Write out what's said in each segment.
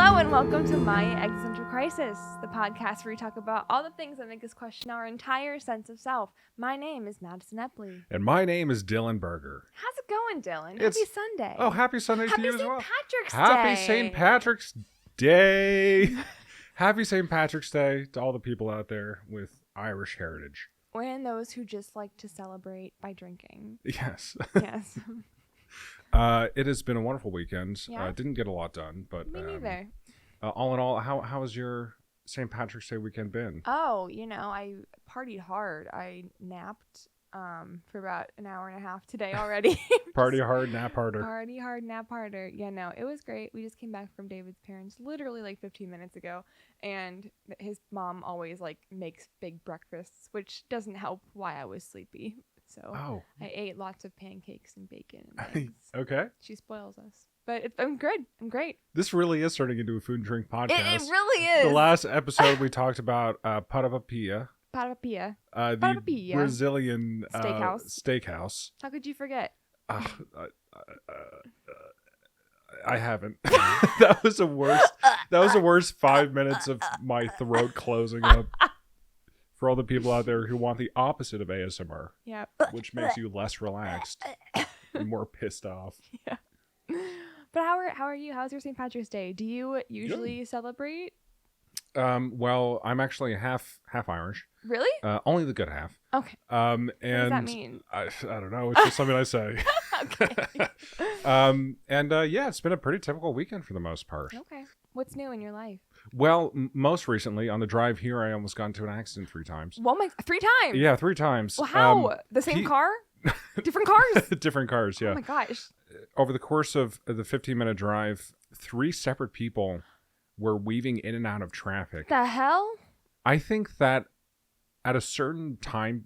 Hello and welcome to My Existential Crisis, the podcast where we talk about all the things that make us question our entire sense of self. My name is Madison Epley. And my name is Dylan Berger. How's it going, Dylan? Happy Sunday. Oh, happy Sunday to you as well. Happy St. Patrick's Day. Happy St. Patrick's Day. Happy St. Patrick's Day to all the people out there with Irish heritage. And those who just like to celebrate by drinking. Yes. Yes. It has been a wonderful weekend. Yeah? Didn't get a lot done, but Me neither. All in all, how has your St. Patrick's Day weekend been? Oh, I partied hard. I napped for about an hour and a half today already. Party hard, nap harder. Party hard, nap harder. Yeah, no, it was great. We just came back from David's parents literally like 15 minutes ago, and his mom always makes big breakfasts, which doesn't help why I was sleepy. So I ate lots of pancakes and bacon and things. Okay. She spoils us. But I'm good. I'm great. This really is turning into a food and drink podcast. It really is. The last episode we talked about Patapia. Patapia. The Brazilian steakhouse. How could you forget? I haven't. That was the worst. That was the worst 5 minutes of my throat closing up. For all the people out there who want the opposite of ASMR, which makes you less relaxed and more pissed off. Yeah. But how are you? How's your St. Patrick's Day? Do you usually celebrate? Well, I'm actually half Irish. Really? Only the good half. Okay. And what does that mean? I don't know. It's just something I say. Okay. Yeah, it's been a pretty typical weekend for the most part. Okay. What's new in your life? Well, most recently on the drive here, I almost got into an accident 3 times. Well, 3 times? Yeah, 3 times. Well, how? The same car? Different cars? Different cars, yeah. Oh my gosh. Over the course of the 15-minute drive, 3 separate people were weaving in and out of traffic. The hell? I think that at a certain time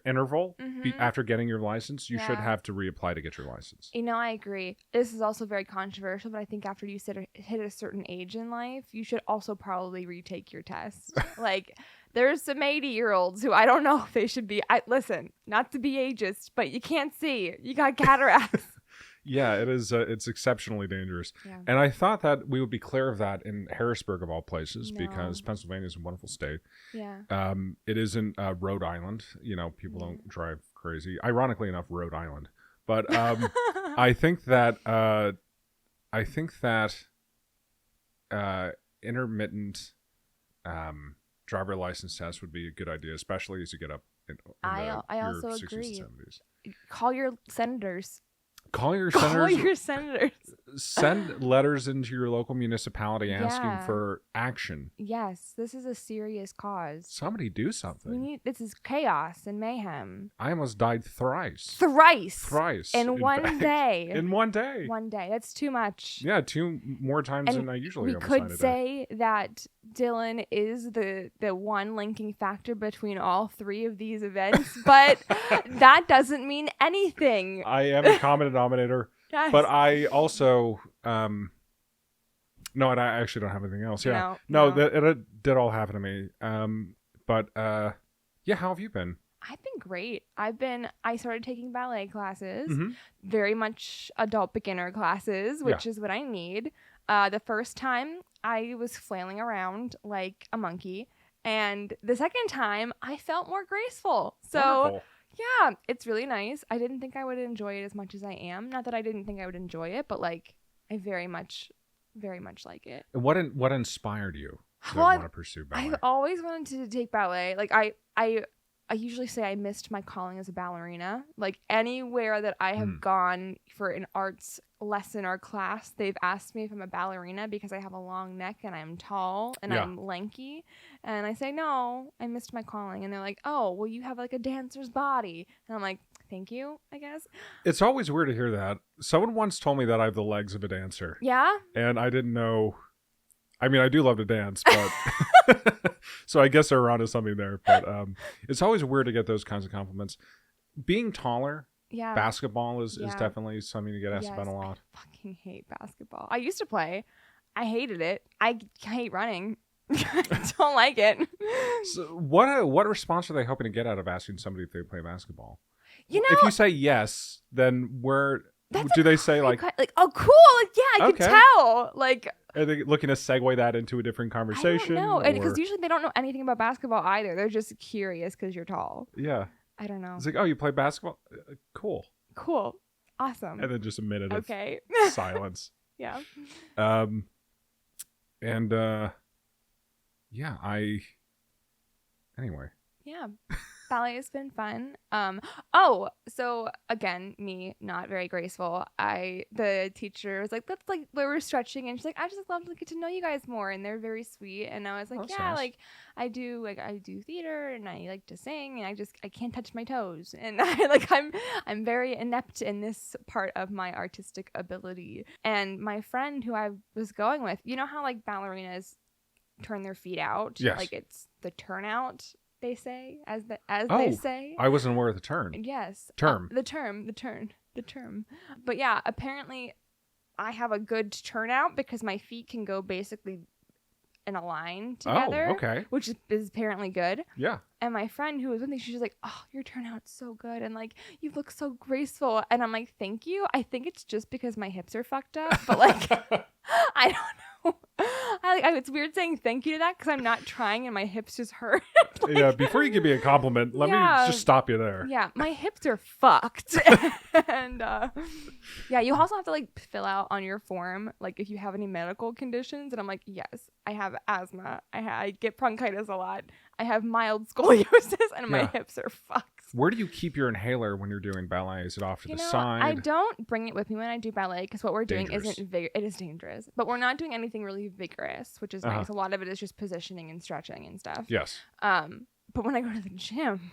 interval after getting your license, you should have to reapply to get your license. I agree. This is also very controversial, but I think after you hit a certain age in life, you should also probably retake your test. There's some 80-year-olds who I don't know if they should be. Listen, not to be ageist, but you can't see. You got cataracts. Yeah, it is. It's exceptionally dangerous. Yeah. And I thought that we would be clear of that in Harrisburg, of all places, because Pennsylvania is a wonderful state. Yeah. It isn't Rhode Island. People don't drive crazy. Ironically enough, Rhode Island. But I think that intermittent driver license test would be a good idea, especially as you get up in I also your 60s agree. and 70s. Call your senators. Call your senators. Send letters into your local municipality asking for action. Yes, this is a serious cause. Somebody do something. This is chaos and mayhem. I almost died thrice. Thrice. In one day. In one day. One day. That's too much. Yeah, 2 more times than I usually almost die a day. We could say that Dylan is the one linking factor between all 3 of these events, but that doesn't mean anything. I am a common denominator. Yes. But I also, no, and I actually don't have anything else. Yeah, no. It did all happen to me. But how have you been? I've been great. I started taking ballet classes, very much adult beginner classes, which is what I need. The first time I was flailing around like a monkey, and the second time I felt more graceful. So. Wonderful. Yeah, it's really nice. I didn't think I would enjoy it as much as I am. Not that I didn't think I would enjoy it, but I very much like it. What inspired you to want to pursue ballet? I've always wanted to take ballet. I usually say I missed my calling as a ballerina. Anywhere that I have gone for an arts lesson or class, they've asked me if I'm a ballerina because I have a long neck and I'm tall and I'm lanky. And I say, no, I missed my calling. And they're like, oh, well, you have a dancer's body. And I'm like, thank you, I guess. It's always weird to hear that. Someone once told me that I have the legs of a dancer. Yeah? And I didn't know. I mean, I do love to dance, but so I guess they're onto something there. But it's always weird to get those kinds of compliments. Being taller, basketball is definitely something to get asked about a lot. I fucking hate basketball. I used to play. I hated it. I hate running. I don't like it. So what response are they hoping to get out of asking somebody if they play basketball? If you say yes, then where Do they say like, oh, cool. Like, yeah, I can tell. Like, are they looking to segue that into a different conversation? No, because usually they don't know anything about basketball either. They're just curious because you're tall. Yeah. I don't know. It's like, oh, you play basketball? Cool. Awesome. And then just a minute of silence. Yeah. Anyway. Yeah. Ballet has been fun. So again, me not very graceful. The teacher was like, "That's like we were stretching," and she's like, "I just love to get to know you guys more," and they're very sweet. And I was like, "Yeah, nice. Like I do theater and I like to sing, and I can't touch my toes, and I'm very inept in this part of my artistic ability." And my friend who I was going with, you know how like ballerinas turn their feet out, yes. Like it's the turnout. They say, they say. I wasn't aware of the term. Yes. Term. The term. But yeah, apparently I have a good turnout because my feet can go basically in a line together. Oh, okay. Which is apparently good. Yeah. And my friend who was with me, she's like, "Oh, your turnout's so good. And like, you look so graceful." And I'm like, "Thank you. I think it's just because my hips are fucked up." But like, I don't know. It's weird saying thank you to that because I'm not trying and my hips just hurt. Like, yeah, before you give me a compliment, let me just stop you there. Yeah, my hips are fucked. And you also have to like fill out on your form like if you have any medical conditions. And I'm like, yes, I have asthma. I get bronchitis a lot. I have mild scoliosis and my hips are fucked. Where do you keep your inhaler when you're doing ballet? Is it off to the side? I don't bring it with me when I do ballet because what we're doing isn't it is dangerous. But we're not doing anything really vigorous, which is nice. A lot of it is just positioning and stretching and stuff. Yes. But when I go to the gym,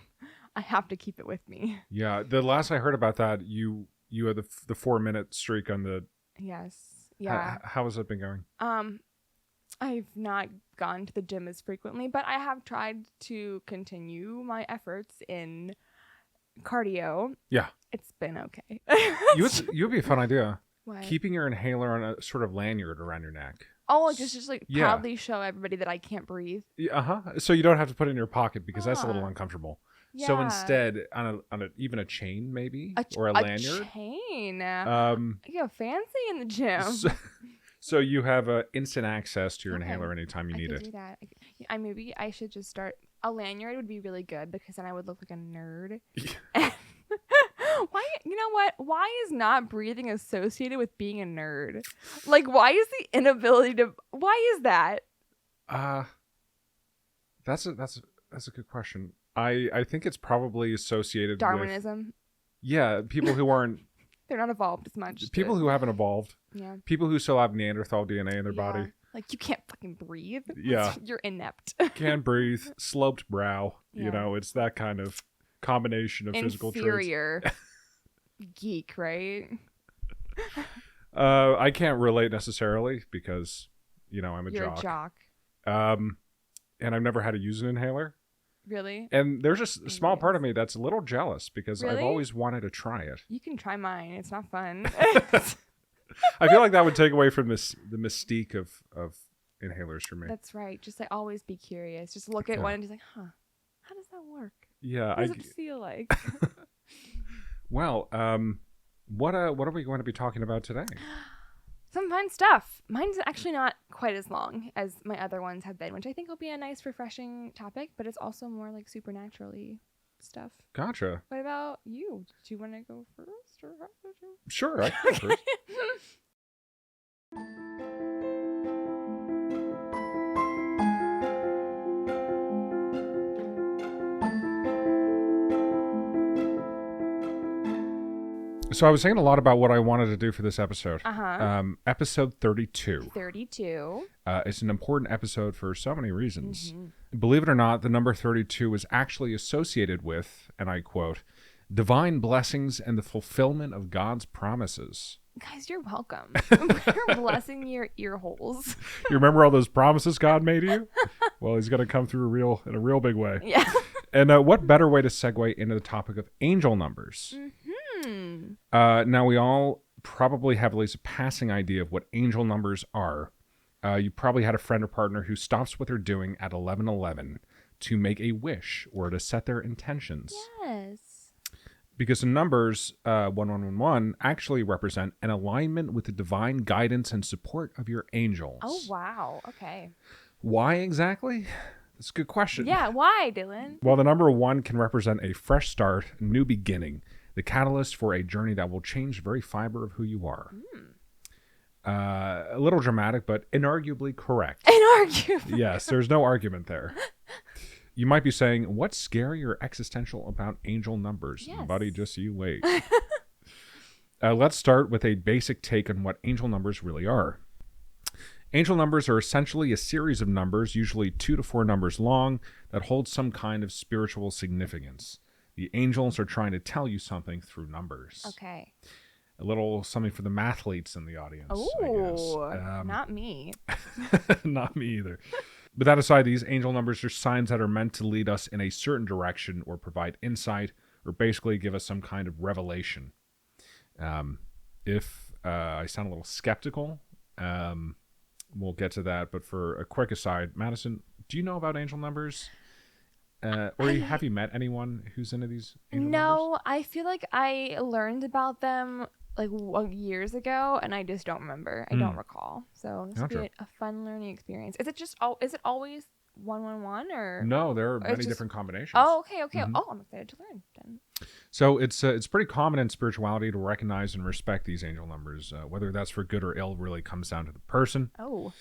I have to keep it with me. Yeah. The last I heard about that, you had the 4-minute streak on the. Yes. Yeah. How has that been going? I've not gone to the gym as frequently, but I have tried to continue my efforts in cardio. Yeah. It's been okay. You would be a fun idea. What? Keeping your inhaler on a sort of lanyard around your neck. Oh, just like proudly show everybody that I can't breathe. Yeah, so you don't have to put it in your pocket because that's a little uncomfortable. Yeah. So instead, on even a chain maybe or a lanyard. A chain. You go fancy in the gym. So you have instant access to your inhaler anytime you need it. Do that. Maybe I should just start. A lanyard would be really good because then I would look like a nerd. Why? You know what? Why is not breathing associated with being a nerd? Like, why is the inability to? Why is that? That's a good question. I think it's probably associated Darwinism. With people who aren't. They're not evolved as much. People who haven't evolved. Yeah. People who still have Neanderthal DNA in their body. Like, you can't fucking breathe. Yeah. You're inept. Can't breathe. Sloped brow. Yeah. You know, it's that kind of combination of physical traits. Inferior geek, right? I can't relate necessarily because, I'm a jock. You're a jock. And I've never had to use an inhaler. Really? And there's a small part of me that's a little jealous because Really? I've always wanted to try it. You can try mine. It's not fun. I feel like that would take away from the mystique of inhalers for me. That's right. Just like always be curious. Just look at one and just like, how does that work? Yeah. What does it feel like? Well, what are we going to be talking about today? Some fun stuff. Mine's actually not quite as long as my other ones have been, which I think will be a nice, refreshing topic, but it's also more like supernaturally stuff. Gotcha. What about you? Do you want to go first? Or Sure, I can go first. So I was thinking a lot about what I wanted to do for this episode. Episode 32. 32. It's an important episode for so many reasons. Mm-hmm. Believe it or not, the number 32 is actually associated with, and I quote, divine blessings and the fulfillment of God's promises. Guys, you're welcome. We're blessing your ear holes. You remember all those promises God made you? Well, he's going to come through in a real big way. Yeah. And what better way to segue into the topic of angel numbers? Mm-hmm. Now, we all probably have at least a passing idea of what angel numbers are. You probably had a friend or partner who stops what they're doing at 11:11 to make a wish or to set their intentions. Yes. Because the numbers 1111 actually represent an alignment with the divine guidance and support of your angels. Oh, wow. Okay. Why exactly? That's a good question. Yeah, why, Dylan? Well, the number 1 can represent a fresh start, a new beginning, the catalyst for a journey that will change the very fiber of who you are. A little dramatic, but inarguably correct. Inarguably. Yes, there's no argument there. You might be saying, what's scary or existential about angel numbers? Yes. Buddy, just you wait. Let's start with a basic take on what angel numbers really are. Angel numbers are essentially a series of numbers, usually 2 to 4 numbers long, that hold some kind of spiritual significance. The angels are trying to tell you something through numbers. Okay. A little something for the mathletes in the audience. Oh, not me. Not me either. But that aside, these angel numbers are signs that are meant to lead us in a certain direction or provide insight or basically give us some kind of revelation. If I sound a little skeptical, we'll get to that. But for a quick aside, Madison, do you know about angel numbers? Have you met anyone who's into these angel numbers? No, I feel like I learned about them like years ago, and I just don't remember. I don't recall. So this will be a fun learning experience. Is it always 111 or no? There are many different combinations. Oh, okay. Mm-hmm. Oh, I'm excited to learn then. So it's pretty common in spirituality to recognize and respect these angel numbers. Whether that's for good or ill really comes down to the person. Oh.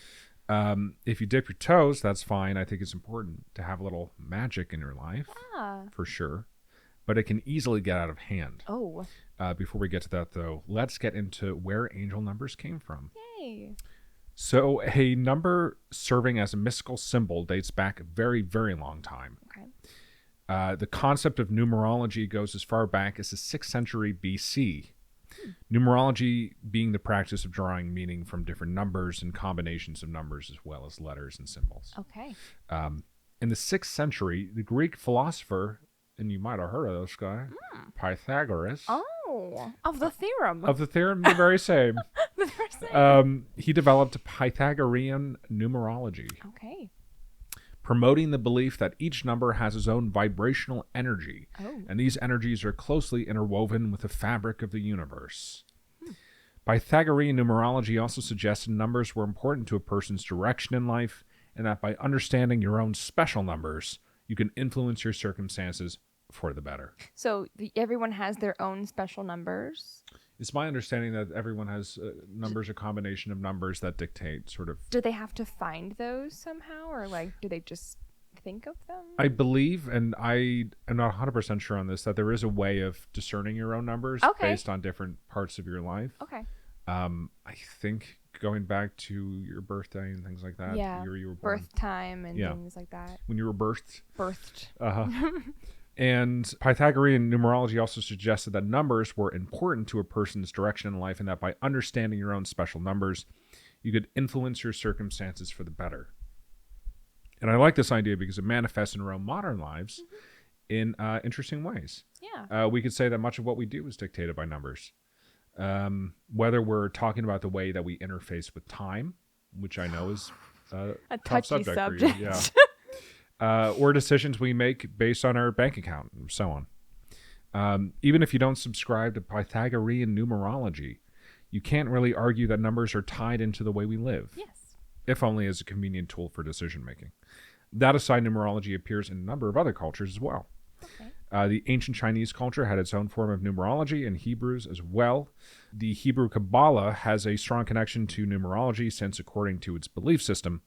If you dip your toes, that's fine. I think it's important to have a little magic in your life, for sure. But it can easily get out of hand. Oh. Before we get to that, though, let's get into where angel numbers came from. Yay. So a number serving as a mystical symbol dates back a very, very long time. Okay. The concept of numerology goes as far back as the 6th century BC. Numerology being the practice of drawing meaning from different numbers and combinations of numbers as well as letters and symbols. Okay. In the 6th century, the Greek philosopher, and you might have heard of this guy, Pythagoras. Oh, of the theorem. The very same. The very same. He developed Pythagorean numerology. Okay. Promoting the belief that each number has its own vibrational energy, and these energies are closely interwoven with the fabric of the universe. Pythagorean numerology also suggested numbers were important to a person's direction in life, and that by understanding your own special numbers, you can influence your circumstances for the better. So everyone has their own special numbers? It's my understanding that everyone has numbers, a combination of numbers that dictate sort of... Do they have to find those somehow, or do they just think of them? I believe, and I am not 100% sure on this, that there is a way of discerning your own numbers based on different parts of your life. Okay. I think going back to your birthday and things like that. Yeah. You were born. Birth time and things like that. When you were birthed. Birthed. And Pythagorean numerology also suggested that numbers were important to a person's direction in life, and that by understanding your own special numbers, you could influence your circumstances for the better. And I like this idea because it manifests in our own modern lives in interesting ways. Yeah. We could say that much of what we do is dictated by numbers. Whether we're talking about the way that we interface with time, which I know is a touchy tough subject. for you. Yeah. Or decisions we make based on our bank account and so on. Even if you don't subscribe to Pythagorean numerology, you can't really argue that numbers are tied into the way we live. Yes. If only as a convenient tool for decision making. That aside, numerology appears in a number of other cultures as well. Okay. The ancient Chinese culture had its own form of numerology, and Hebrews as well. The Hebrew Kabbalah has a strong connection to numerology since, according to its belief system,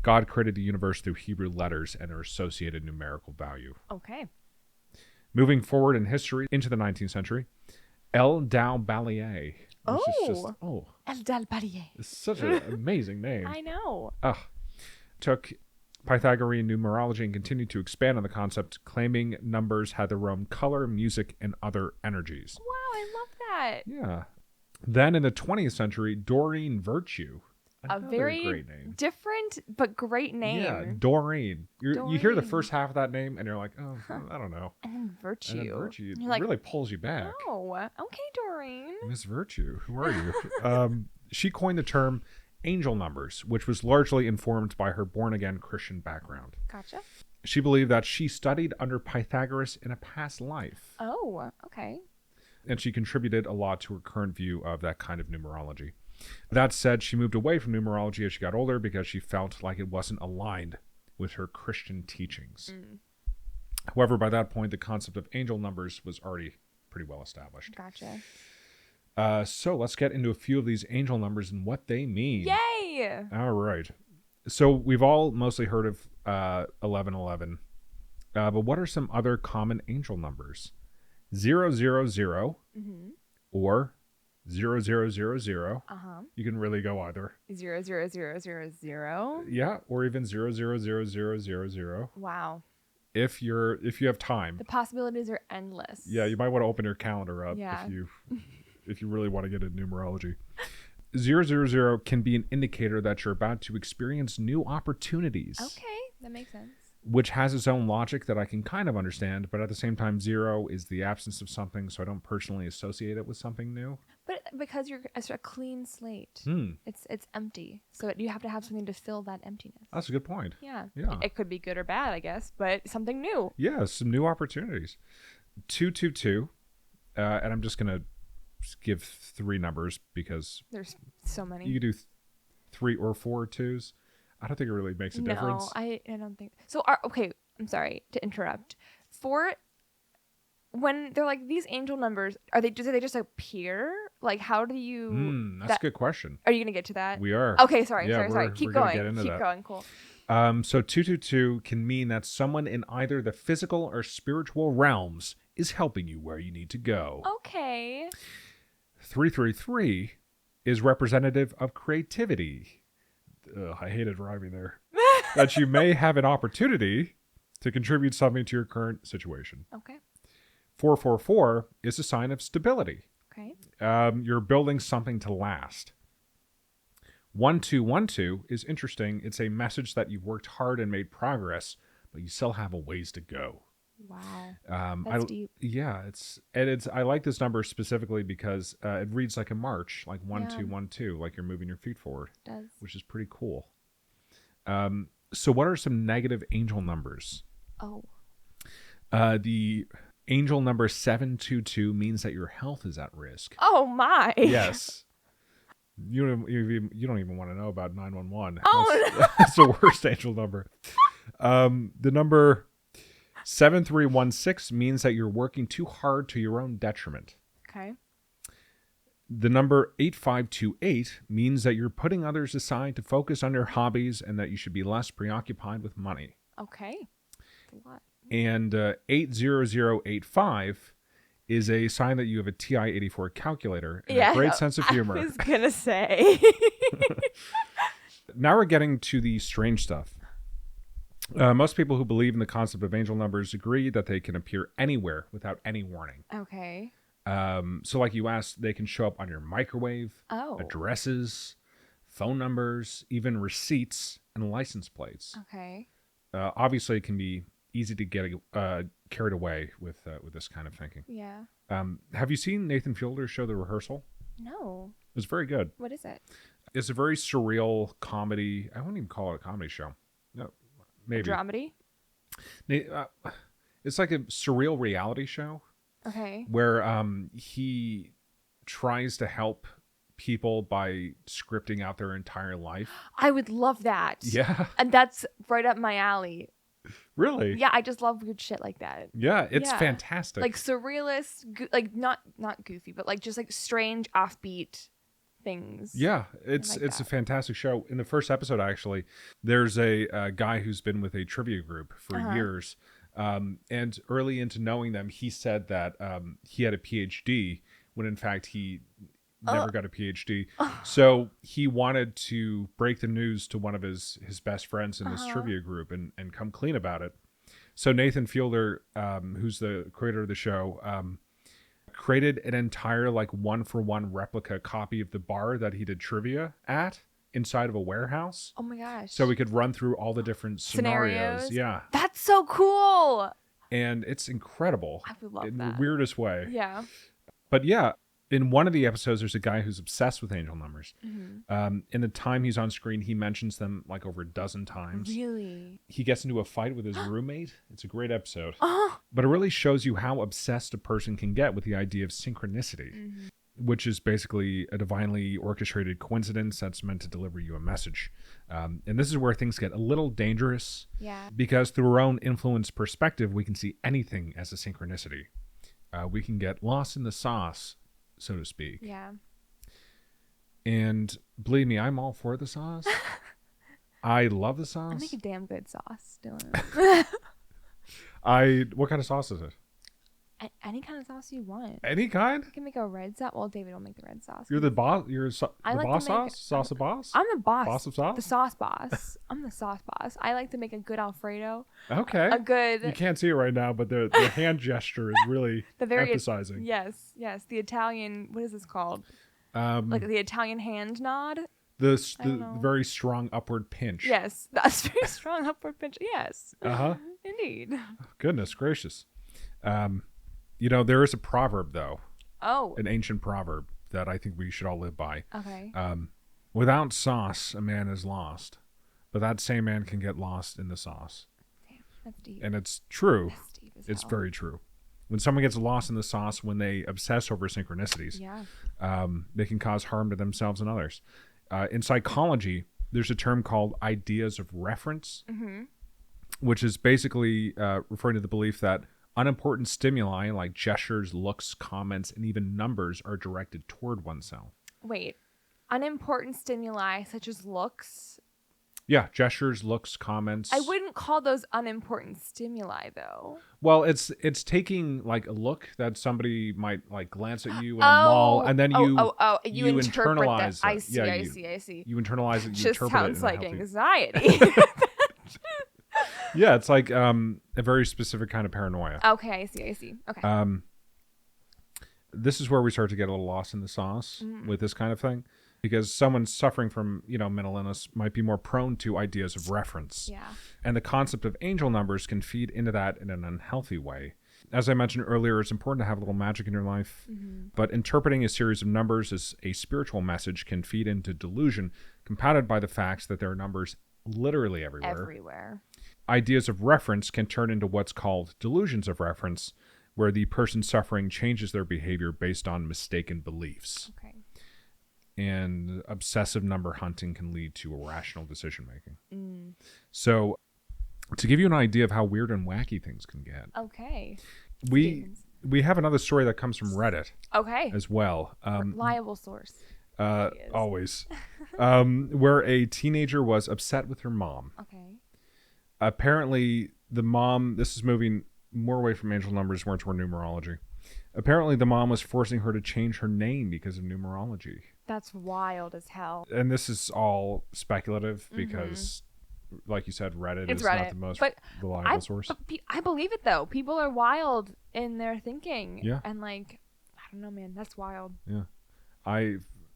God created the universe through Hebrew letters and their associated numerical value. Okay. Moving forward in history into the 19th century, El Dalbalier. El Dalbalier. It's such an amazing name. I know. Took Pythagorean numerology and continued to expand on the concept, claiming numbers had their own color, music, and other energies. Wow, I love that. Yeah. Then in the 20th century, Doreen Virtue. A very great name. Different but great name. Yeah, Doreen. You hear the first half of that name and you're like, oh, I don't know. And then Virtue. And then Virtue. It like, really pulls you back. Oh, okay, Doreen. Miss Virtue, who are you? She coined the term angel numbers, which was largely informed by her born-again Christian background. Gotcha. She believed that she studied under Pythagoras in a past life. Oh, okay. and she contributed a lot to her current view of that kind of numerology. That said, she moved away from numerology as she got older because she felt like it wasn't aligned with her Christian teachings. However, by that point, the concept of angel numbers was already pretty well established. Gotcha. So let's get into a few of these angel numbers and what they mean. Yay! All right. So we've all mostly heard of 1111. But what are some other common angel numbers? 000 or 0000. You can really go either. 00000. Yeah, or even 000000. Wow. If you have time. The possibilities are endless. Yeah, you might want to open your calendar up yeah. if you really want to get into numerology. 000 can be an indicator that you're about to experience new opportunities. Okay, that makes sense. Which has its own logic that I can kind of understand, but at the same time, 0 is the absence of something, so I don't personally associate it with something new. But because it's a clean slate, it's empty, so you have to have something to fill that emptiness. That's a good point. Yeah. Yeah. It could be good or bad, I guess, but something new. Yeah, some new opportunities. 222, and I'm just gonna give 3 numbers because there's so many. You could do 3 or 4 twos. I don't think it really makes a difference. No, I don't think so. Okay, I'm sorry to interrupt. When they're like these angel numbers, do they just appear? Like, how do you? That's a good question. Are you gonna get to that? We are. Okay, sorry. Keep going. Keep going. Cool. So 222 can mean that someone in either the physical or spiritual realms is helping you where you need to go. Okay. 333 is representative of creativity. I hated rhyming there. That you may have an opportunity to contribute something to your current situation. Okay. 444 is a sign of stability. Okay. You're building something to last. 1212 is interesting. It's a message that you've worked hard and made progress, but you still have a ways to go. Wow. That's deep. Yeah, I like this number specifically because it reads like a march, like 1212, like you're moving your feet forward. It does. Which is pretty cool. So what are some negative angel numbers? Oh. The angel number 722 means that your health is at risk. Oh my. Yes. You don't even want to know about 911. Oh, no. That's the worst angel number. The number 7316 means that you're working too hard to your own detriment. Okay. The number 8528 means that you're putting others aside to focus on your hobbies and that you should be less preoccupied with money. Okay. That's a lot. And 80085 is a sign that you have a TI-84 calculator and a great sense of humor. I was going to say. Now we're getting to the strange stuff. Most people who believe in the concept of angel numbers agree that they can appear anywhere without any warning. Okay. So like you asked, they can show up on your microwave, addresses, phone numbers, even receipts and license plates. Okay. Obviously, it can be easy to get carried away with this kind of thinking. Yeah. Have you seen Nathan Fielder's show, The Rehearsal? No. It was very good. What is it? It's a very surreal comedy. I wouldn't even call it a comedy show. No, maybe. A dramedy? It's like a surreal reality show. Okay. Where he tries to help people by scripting out their entire life. I would love that. Yeah. And that's right up my alley. Really? Yeah, I just love weird shit like that. Yeah, it's fantastic. Like surrealist, like not goofy, but like just like strange, offbeat things. Yeah, it's a fantastic show. In the first episode, actually, there's a guy who's been with a trivia group for years. And early into knowing them, he said that he had a PhD when in fact he never got a PhD. So he wanted to break the news to one of his best friends in this trivia group and come clean about it. So Nathan Fielder, who's the creator of the show, created an entire like 1-for-1 replica copy of the bar that he did trivia at inside of a warehouse. Oh my gosh. So we could run through all the different scenarios. Yeah. That's so cool. And it's incredible. I would love in that. the weirdest way. Yeah. But yeah, In one of the episodes, there's a guy who's obsessed with angel numbers. Mm-hmm. In the time he's on screen, he mentions them like over a dozen times. Really? He gets into a fight with his roommate. It's a great episode. Oh. But it really shows you how obsessed a person can get with the idea of synchronicity, Mm-hmm. which is basically a divinely orchestrated coincidence that's meant to deliver you a message. And this is where things get a little dangerous. Yeah. Because through our own influence perspective, we can see anything as a synchronicity. We can get lost in the sauce, so to speak. Yeah. And believe me, I'm all for the sauce. I love the I sauce. make a damn good sauce, Dylan. What kind of sauce is it? Any kind of sauce you want. Any kind? I can make a red sauce. Well, David will make the red sauce. You're the boss. You're the like boss to make- sauce? Sauce of boss? I'm the boss. Boss of sauce? The sauce boss. I'm the sauce boss. I like to make a good Alfredo. Okay. A good. You can't see it right now, but the hand gesture is really The very emphasizing. Yes. The Italian. What is this called? Like Like the Italian hand nod. the very strong upward pinch. Yes, that's very strong upward pinch. Yes. Uh-huh. Indeed. Goodness gracious. There is a proverb, though. Oh. An ancient proverb that I think we should all live by. Okay. Without sauce, a man is lost, but that same man can get lost in the sauce. Damn, that's deep. And it's true. That's deep as It's hell. very true. When someone gets lost in the sauce, when they obsess over synchronicities, they can cause harm to themselves and others. In psychology, there's a term called ideas of reference, which is basically referring to the belief that unimportant stimuli like gestures, looks, comments, and even numbers are directed toward oneself. Wait. Unimportant stimuli such as looks. Yeah, gestures, looks, comments. I wouldn't call those unimportant stimuli though. Well, it's taking like a look that somebody might like glance at you in a mall, and then you internalize that. I see. You internalize it. You Just interpret sounds it like healthy. anxiety. Yeah, it's like a very specific kind of paranoia. Okay, I see. Okay. This is where we start to get a little lost in the sauce with this kind of thing, because someone suffering from mental illness might be more prone to ideas of reference. Yeah. And the concept of angel numbers can feed into that in an unhealthy way. As I mentioned earlier, it's important to have a little magic in your life, but interpreting a series of numbers as a spiritual message can feed into delusion, compounded by the facts that there are numbers literally everywhere. Ideas of reference can turn into what's called delusions of reference, where the person suffering changes their behavior based on mistaken beliefs. Okay. And obsessive number hunting can lead to irrational decision making. So, to give you an idea of how weird and wacky things can get, Okay. we have another story that comes from Reddit Okay. as well. Reliable source. Always. Where a teenager was upset with her mom. Okay. Apparently, the mom, this is moving more away from angel numbers, more toward numerology. Apparently, the mom was forcing her to change her name because of numerology. That's wild as hell. And this is all speculative because, like you said, Reddit is not the most reliable source. I believe it, though. People are wild in their thinking. Yeah. And, I don't know, man. That's wild. Yeah.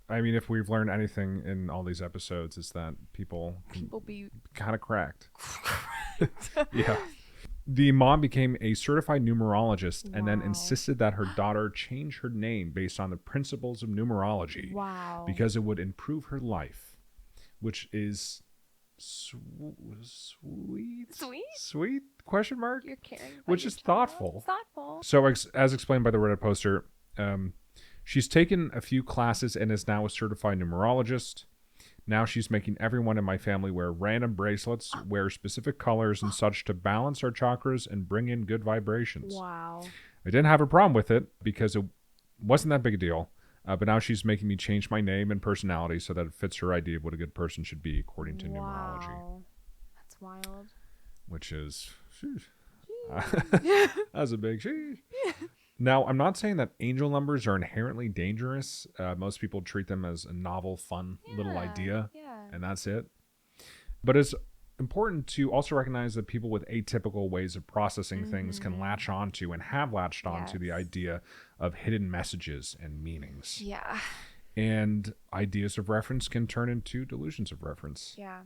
I mean, if we've learned anything in all these episodes, it's that people be kind of cracked. Yeah. The mom became a certified numerologist and then insisted that her daughter change her name based on the principles of numerology. Wow. Because it would improve her life, which is sweet? Sweet? Question mark? You're caring. Which is thoughtful. Thoughtful. So, as explained by the Reddit poster, she's taken a few classes and is now a certified numerologist. Now she's making everyone in my family wear random bracelets, wear specific colors and such to balance our chakras and bring in good vibrations. Wow. I didn't have a problem with it because it wasn't that big a deal. But now she's making me change my name and personality so that it fits her idea of what a good person should be according to numerology. That's wild. Which is... That's a big sheesh. Now, I'm not saying that angel numbers are inherently dangerous. Most people treat them as a novel, fun little idea, and that's it. But it's important to also recognize that people with atypical ways of processing things can latch onto and have latched onto the idea of hidden messages and meanings. Yeah. And ideas of reference can turn into delusions of reference. Yeah.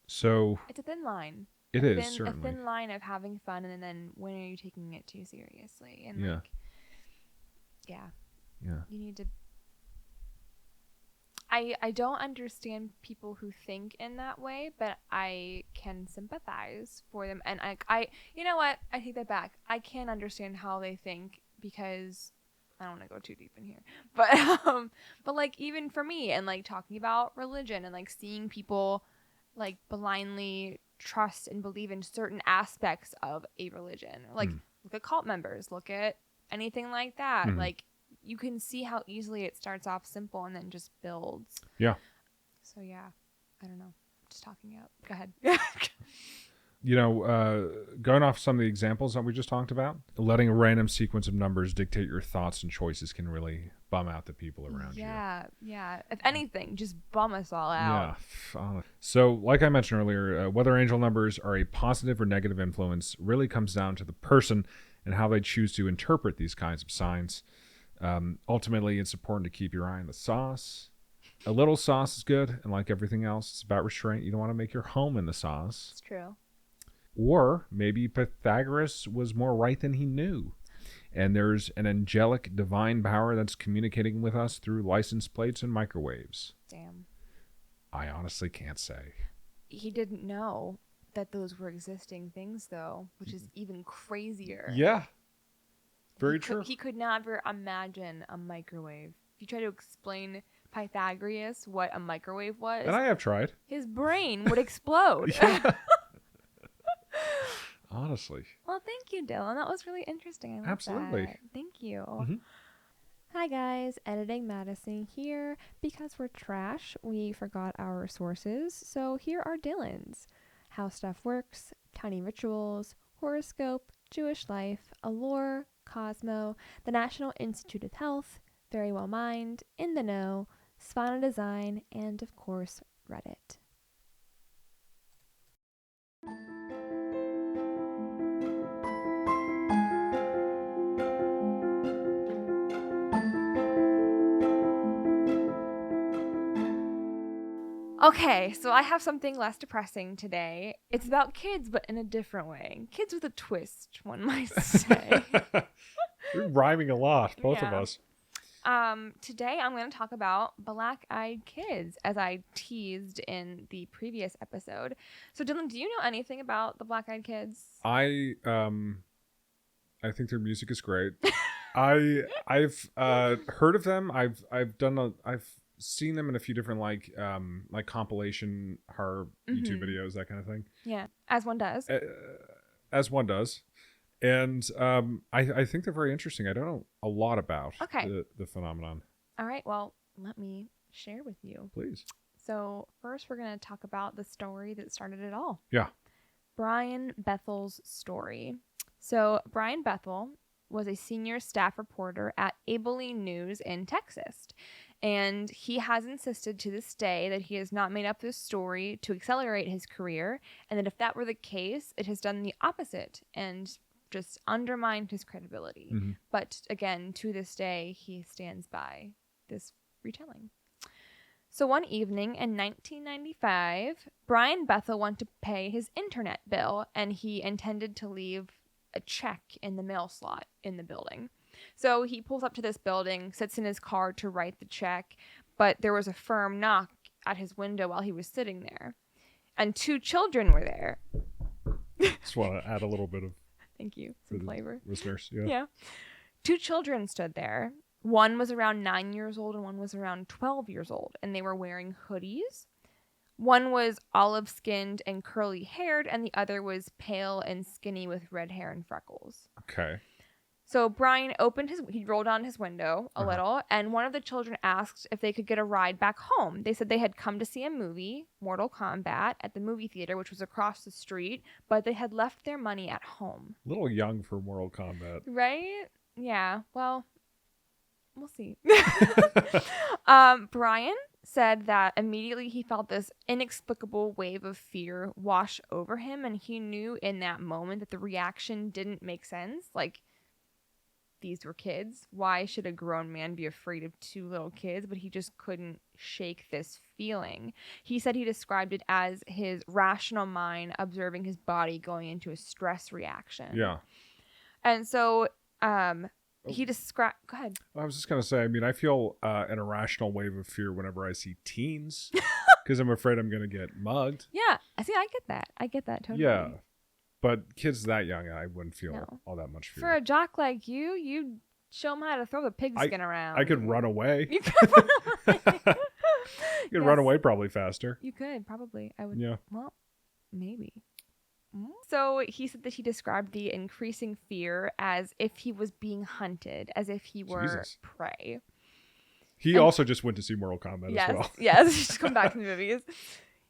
So... It's a thin line. It is, certainly. A thin line of having fun and then when are you taking it too seriously? And Yeah. You need to. I don't understand people who think in that way, but I can sympathize for them. And I you know what? I take that back. I can understand how they think because I don't want to go too deep in here. But like even for me and like talking about religion and like seeing people like blindly trust and believe in certain aspects of a religion. Like look at cult members, look at anything like that. Like you can see how easily it starts off simple and then just builds. Yeah. So yeah, I don't know. Just talking out. Go ahead. Going off some of the examples that we just talked about, letting a random sequence of numbers dictate your thoughts and choices can really bum out the people around you. Yeah. If anything, just bum us all out. Yeah. So, like I mentioned earlier, whether angel numbers are a positive or negative influence really comes down to the person and how they choose to interpret these kinds of signs. Ultimately, it's important to keep your eye on the sauce. A little sauce is good, and like everything else, it's about restraint. You don't want to make your home in the sauce. It's true. Or maybe Pythagoras was more right than he knew. And there's an angelic divine power that's communicating with us through license plates and microwaves. Damn. I honestly can't say. He didn't know that those were existing things, though, which is even crazier. Yeah. Very true. He could never imagine a microwave. If you try to explain Pythagoras what a microwave was, and I have tried, his brain would explode. Honestly. Well, thank you, Dylan. That was really interesting. I Absolutely. That. Thank you. Hi, guys. Editing Madison here. Because we're trash, we forgot our sources. So here are Dylan's. How Stuff Works, Tiny Rituals, Horoscope, Jewish Life, Allure, Cosmo, the National Institute of Health, Very Well Mind, In the Know, Svana Design, and of course, Reddit. Okay, so I have something less depressing today. It's about kids, but in a different way. Kids with a twist, one might say. We're rhyming a lot, both of us. Today I'm going to talk about black-eyed kids, as I teased in the previous episode. So, Dylan, do you know anything about the black-eyed kids? I think their music is great. I've heard of them. I've seen them in a few different like compilation horror YouTube videos, that kind of thing. Yeah, as one does. And I think they're very interesting. I don't know a lot about the phenomenon. All right, well, let me share with you. Please. So first we're going to talk about the story that started it all. Yeah. Brian Bethel's story. So Brian Bethel was a senior staff reporter at Abilene News in Texas. And he has insisted to this day that he has not made up this story to accelerate his career, and that if that were the case, it has done the opposite and just undermined his credibility. But again, to this day, he stands by this retelling. So one evening in 1995, Brian Bethel wanted to pay his internet bill, and he intended to leave a check in the mail slot in the building. So he pulls up to this building, sits in his car to write the check, but there was a firm knock at his window while he was sitting there. And 2 children were there. Just want to add a little bit of... Thank you. Some flavor. Listeners, yeah. 2 children stood there. One was around 9 years old and one was around 12 years old, and they were wearing hoodies. One was olive-skinned and curly-haired, and the other was pale and skinny with red hair and freckles. Okay. So Brian he rolled down his window a little, and one of the children asked if they could get a ride back home. They said they had come to see a movie, Mortal Kombat, at the movie theater, which was across the street, but they had left their money at home. A little young for Mortal Kombat. Right? Yeah. Well, we'll see. Brian said that immediately he felt this inexplicable wave of fear wash over him, and he knew in that moment that the reaction didn't make sense. Like, these were kids. Why should a grown man be afraid of 2 little kids? But he just couldn't shake this feeling. He said he described it as his rational mind observing his body going into a stress reaction. Yeah. And so He described... Go ahead. I was just going to say, I mean, I feel an irrational wave of fear whenever I see teens because I'm afraid I'm going to get mugged. Yeah. I get that totally. Yeah. But kids that young, I wouldn't feel all that much fear. For a jock like you show them how to throw the pigskin around. I could run away. You could run away. You could run away probably faster. You could, probably. I would. Yeah. Well, maybe. So he said that he described the increasing fear as if he was being hunted, as if he were prey. He also just went to see Mortal Kombat as well. Yes, just come back to the movies.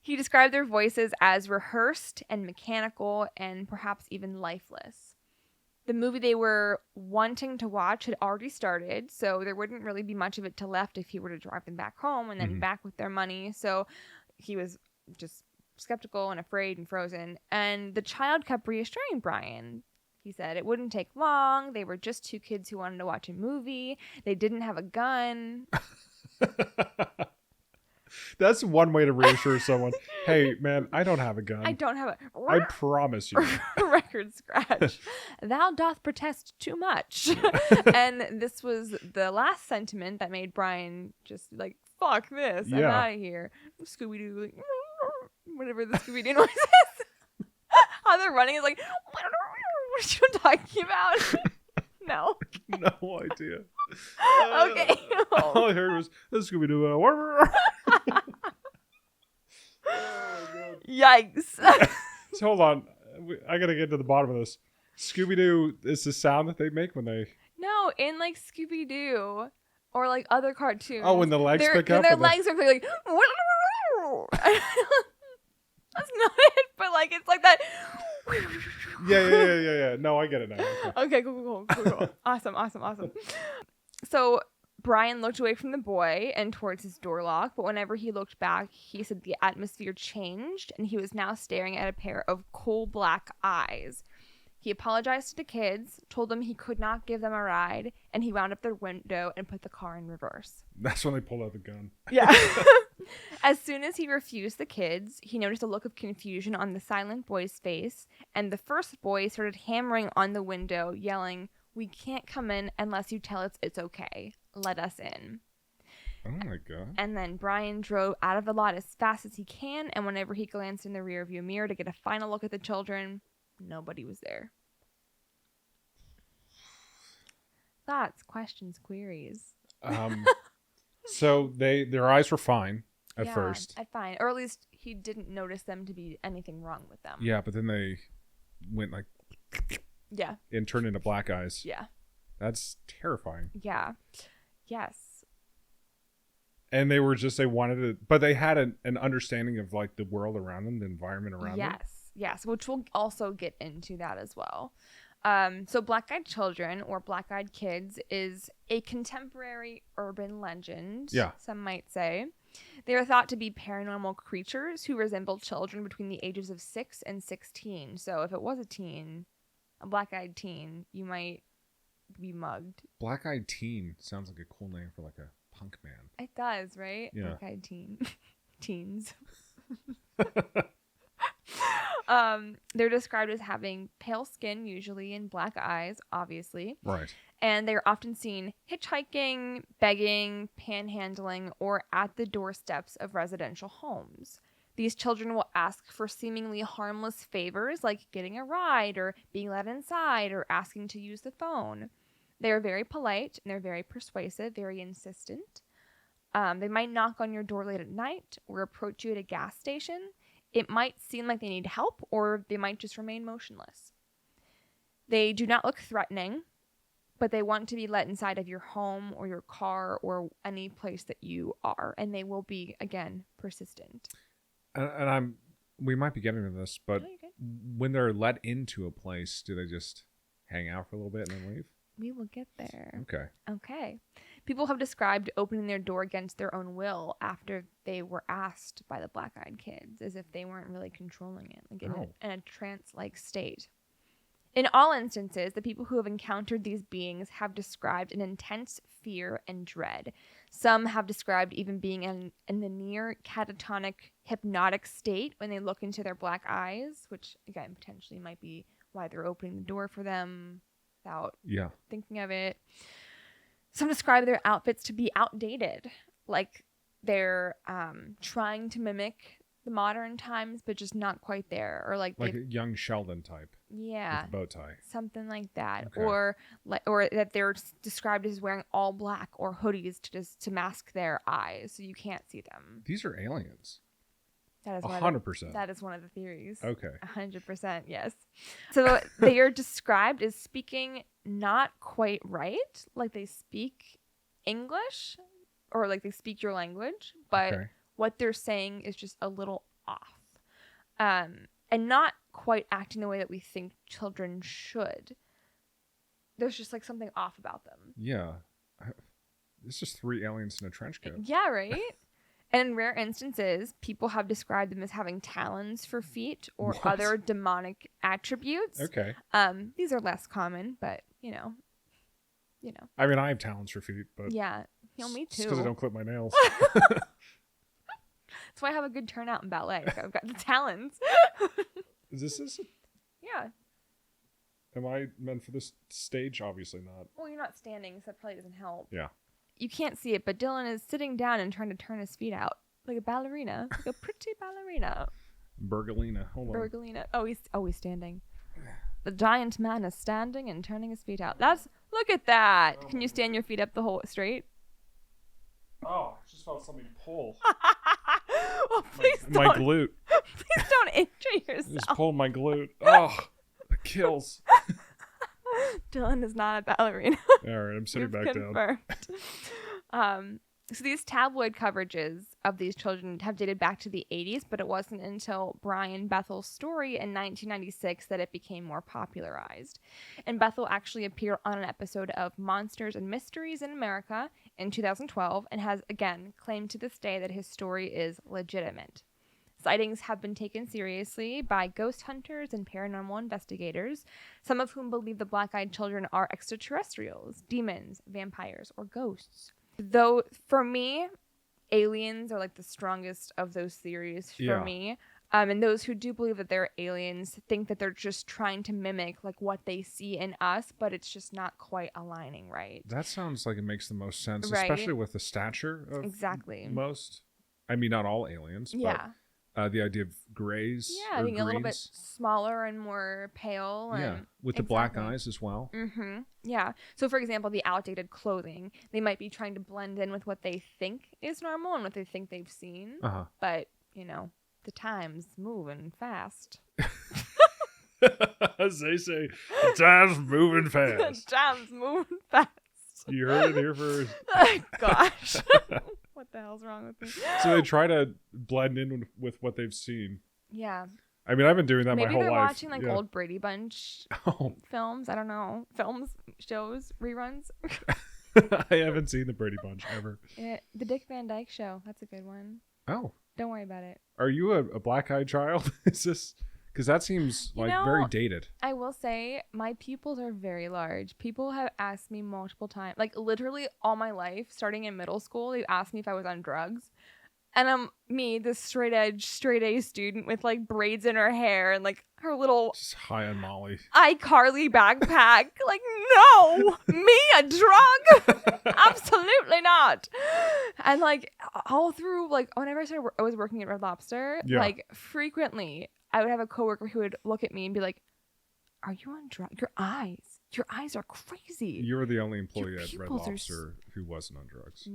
He described their voices as rehearsed and mechanical and perhaps even lifeless. The movie they were wanting to watch had already started, so there wouldn't really be much of it to left if he were to drive them back home and then back with their money. So he was just skeptical and afraid and frozen. And the child kept reassuring Brian. He said it wouldn't take long. They were just two kids who wanted to watch a movie. They didn't have a gun. That's one way to reassure someone. Hey, man, I don't have a gun. I don't have I promise you. Record scratch. Thou doth protest too much. And this was the last sentiment that made Brian just like, fuck this. I'm out of here. Scooby-Doo, like, whatever the Scooby-Doo noise is. How they're running is like, what are you talking about? No. No idea. Okay. All I heard was the Scooby-Doo. Oh my God. Yikes. So hold on. I got to get to the bottom of this. Scooby-Doo is the sound that they make when they... No, in like Scooby-Doo or like other cartoons. Oh, when the legs pick up? And their legs are like... That's not it, but like it's like that... Yeah. No, I get it now. Okay, cool. Awesome. So Brian looked away from the boy and towards his door lock, but whenever he looked back, he said the atmosphere changed and he was now staring at a pair of coal black eyes. He apologized to the kids, told them he could not give them a ride, and he wound up their window and put the car in reverse. That's when they pulled out the gun. Yeah. As soon as he refused the kids, he noticed a look of confusion on the silent boy's face, and the first boy started hammering on the window, yelling, "We can't come in unless you tell us it's okay. Let us in." Oh my God. And then Brian drove out of the lot as fast as he can, and whenever he glanced in the rearview mirror to get a final look at the children, nobody was there. Thoughts, questions, queries? So their eyes were fine at first. Fine. Or at least he didn't notice them to be anything wrong with them. Yeah, but then they went like... Yeah. And turned into black eyes. Yeah. That's terrifying. Yeah. Yes. And they wanted to... But they had an understanding of like the world around them, the environment around them. Yes, which we'll also get into that as well. So Black-Eyed Children, or Black-Eyed Kids, is a contemporary urban legend, some might say. They are thought to be paranormal creatures who resemble children between the ages of 6 and 16. So if it was a black-eyed teen, you might be mugged. Black-Eyed Teen sounds like a cool name for like a punk band. It does, right? Yeah. Black-Eyed Teen. Teens. They're described as having pale skin, usually, and black eyes, obviously. Right. And they're often seen hitchhiking, begging, panhandling, or at the doorsteps of residential homes. These children will ask for seemingly harmless favors like getting a ride or being let inside or asking to use the phone. They are very polite and they're very persuasive, very insistent. They might knock on your door late at night or approach you at a gas station. It might seem like they need help, or they might just remain motionless. They do not look threatening, but they want to be let inside of your home or your car or any place that you are, and they will be, again, persistent. And we might be getting to this, but when they're let into a place, do they just hang out for a little bit and then leave? We will get there. Okay. People have described opening their door against their own will after they were asked by the Black-Eyed Kids, as if they weren't really controlling it, like in a trance-like state. In all instances, the people who have encountered these beings have described an intense fear and dread. Some have described even being in the near catatonic hypnotic state when they look into their black eyes, which, again, potentially might be why they're opening the door for them, without thinking of it. Some describe their outfits to be outdated, like they're trying to mimic the modern times, but just not quite there, or like a young Sheldon type. Yeah, with a bow tie, something like that, or that they're described as wearing all black or hoodies to mask their eyes, so you can't see them. These are aliens. That is 100%. That is one of the theories. Okay. 100%, yes. So they are described as speaking not quite right, like they speak English, or like they speak your language, but what they're saying is just a little off. And not quite acting the way that we think children should. There's just like something off about them. Yeah. It's just 3 aliens in a trench coat. Yeah, right? And in rare instances, people have described them as having talons for feet or other demonic attributes. Okay. These are less common, but you know. I mean, I have talons for feet, but yeah, me too. Because I don't clip my nails. That's why I have a good turnout in ballet. I've got the talons. Is this? Yeah. Am I meant for this stage? Obviously not. Well, you're not standing, so that probably doesn't help. Yeah. You can't see it, but Dylan is sitting down and trying to turn his feet out like a ballerina, like a pretty ballerina. Bergalina. Hold on. Bergalina. Oh, he's standing. The giant man is standing and turning his feet out. Look at that. Can you stand your feet up the whole straight? Oh, I just felt something pull. Well, please my glute. Please don't injure yourself. Just pulled my glute. Oh, it kills. Dylan is not a ballerina. All right, I'm sitting back confirmed. Down. So these tabloid coverages of these children have dated back to the 80s, but it wasn't until Brian Bethel's story in 1996 that it became more popularized. And Bethel actually appeared on an episode of Monsters and Mysteries in America in 2012 and has, again, claimed to this day that his story is legitimate. Sightings have been taken seriously by ghost hunters and paranormal investigators, some of whom believe the black-eyed children are extraterrestrials, demons, vampires, or ghosts. Though, for me, aliens are like the strongest of those theories for me. And those who do believe that they're aliens think that they're just trying to mimic like what they see in us, but it's just not quite aligning right. That sounds like it makes the most sense, right? Especially with the stature of most. I mean, not all aliens, but the idea of grays. Yeah, I think a little bit smaller and more pale. And with the black eyes as well. Mm-hmm. Yeah. So, for example, the outdated clothing, they might be trying to blend in with what they think is normal and what they think they've seen. But, the time's moving fast. As they say, the time's moving fast. The time's moving fast. You heard it here first. Oh, gosh. What the hell's wrong with me? So they try to blend in with what they've seen. Yeah. I mean, I've been doing that my whole life. Maybe they're watching like old Brady Bunch films. I don't know. Films, shows, reruns. I haven't seen the Brady Bunch ever. The Dick Van Dyke Show. That's a good one. Oh. Don't worry about it. Are you a black-eyed child? Is this... Because that seems like very dated. I will say my pupils are very large. People have asked me multiple times, like literally all my life, starting in middle school, they asked me if I was on drugs. And I'm this straight edge, straight A student with like braids in her hair and like her little just high on Molly iCarly backpack. Like, no, me a drug? Absolutely not. And like all through, like whenever I was working at Red Lobster, like frequently I would have a coworker who would look at me and be like, "Are you on drugs? Your eyes are crazy." You were the only employee at Red Lobster who wasn't on drugs.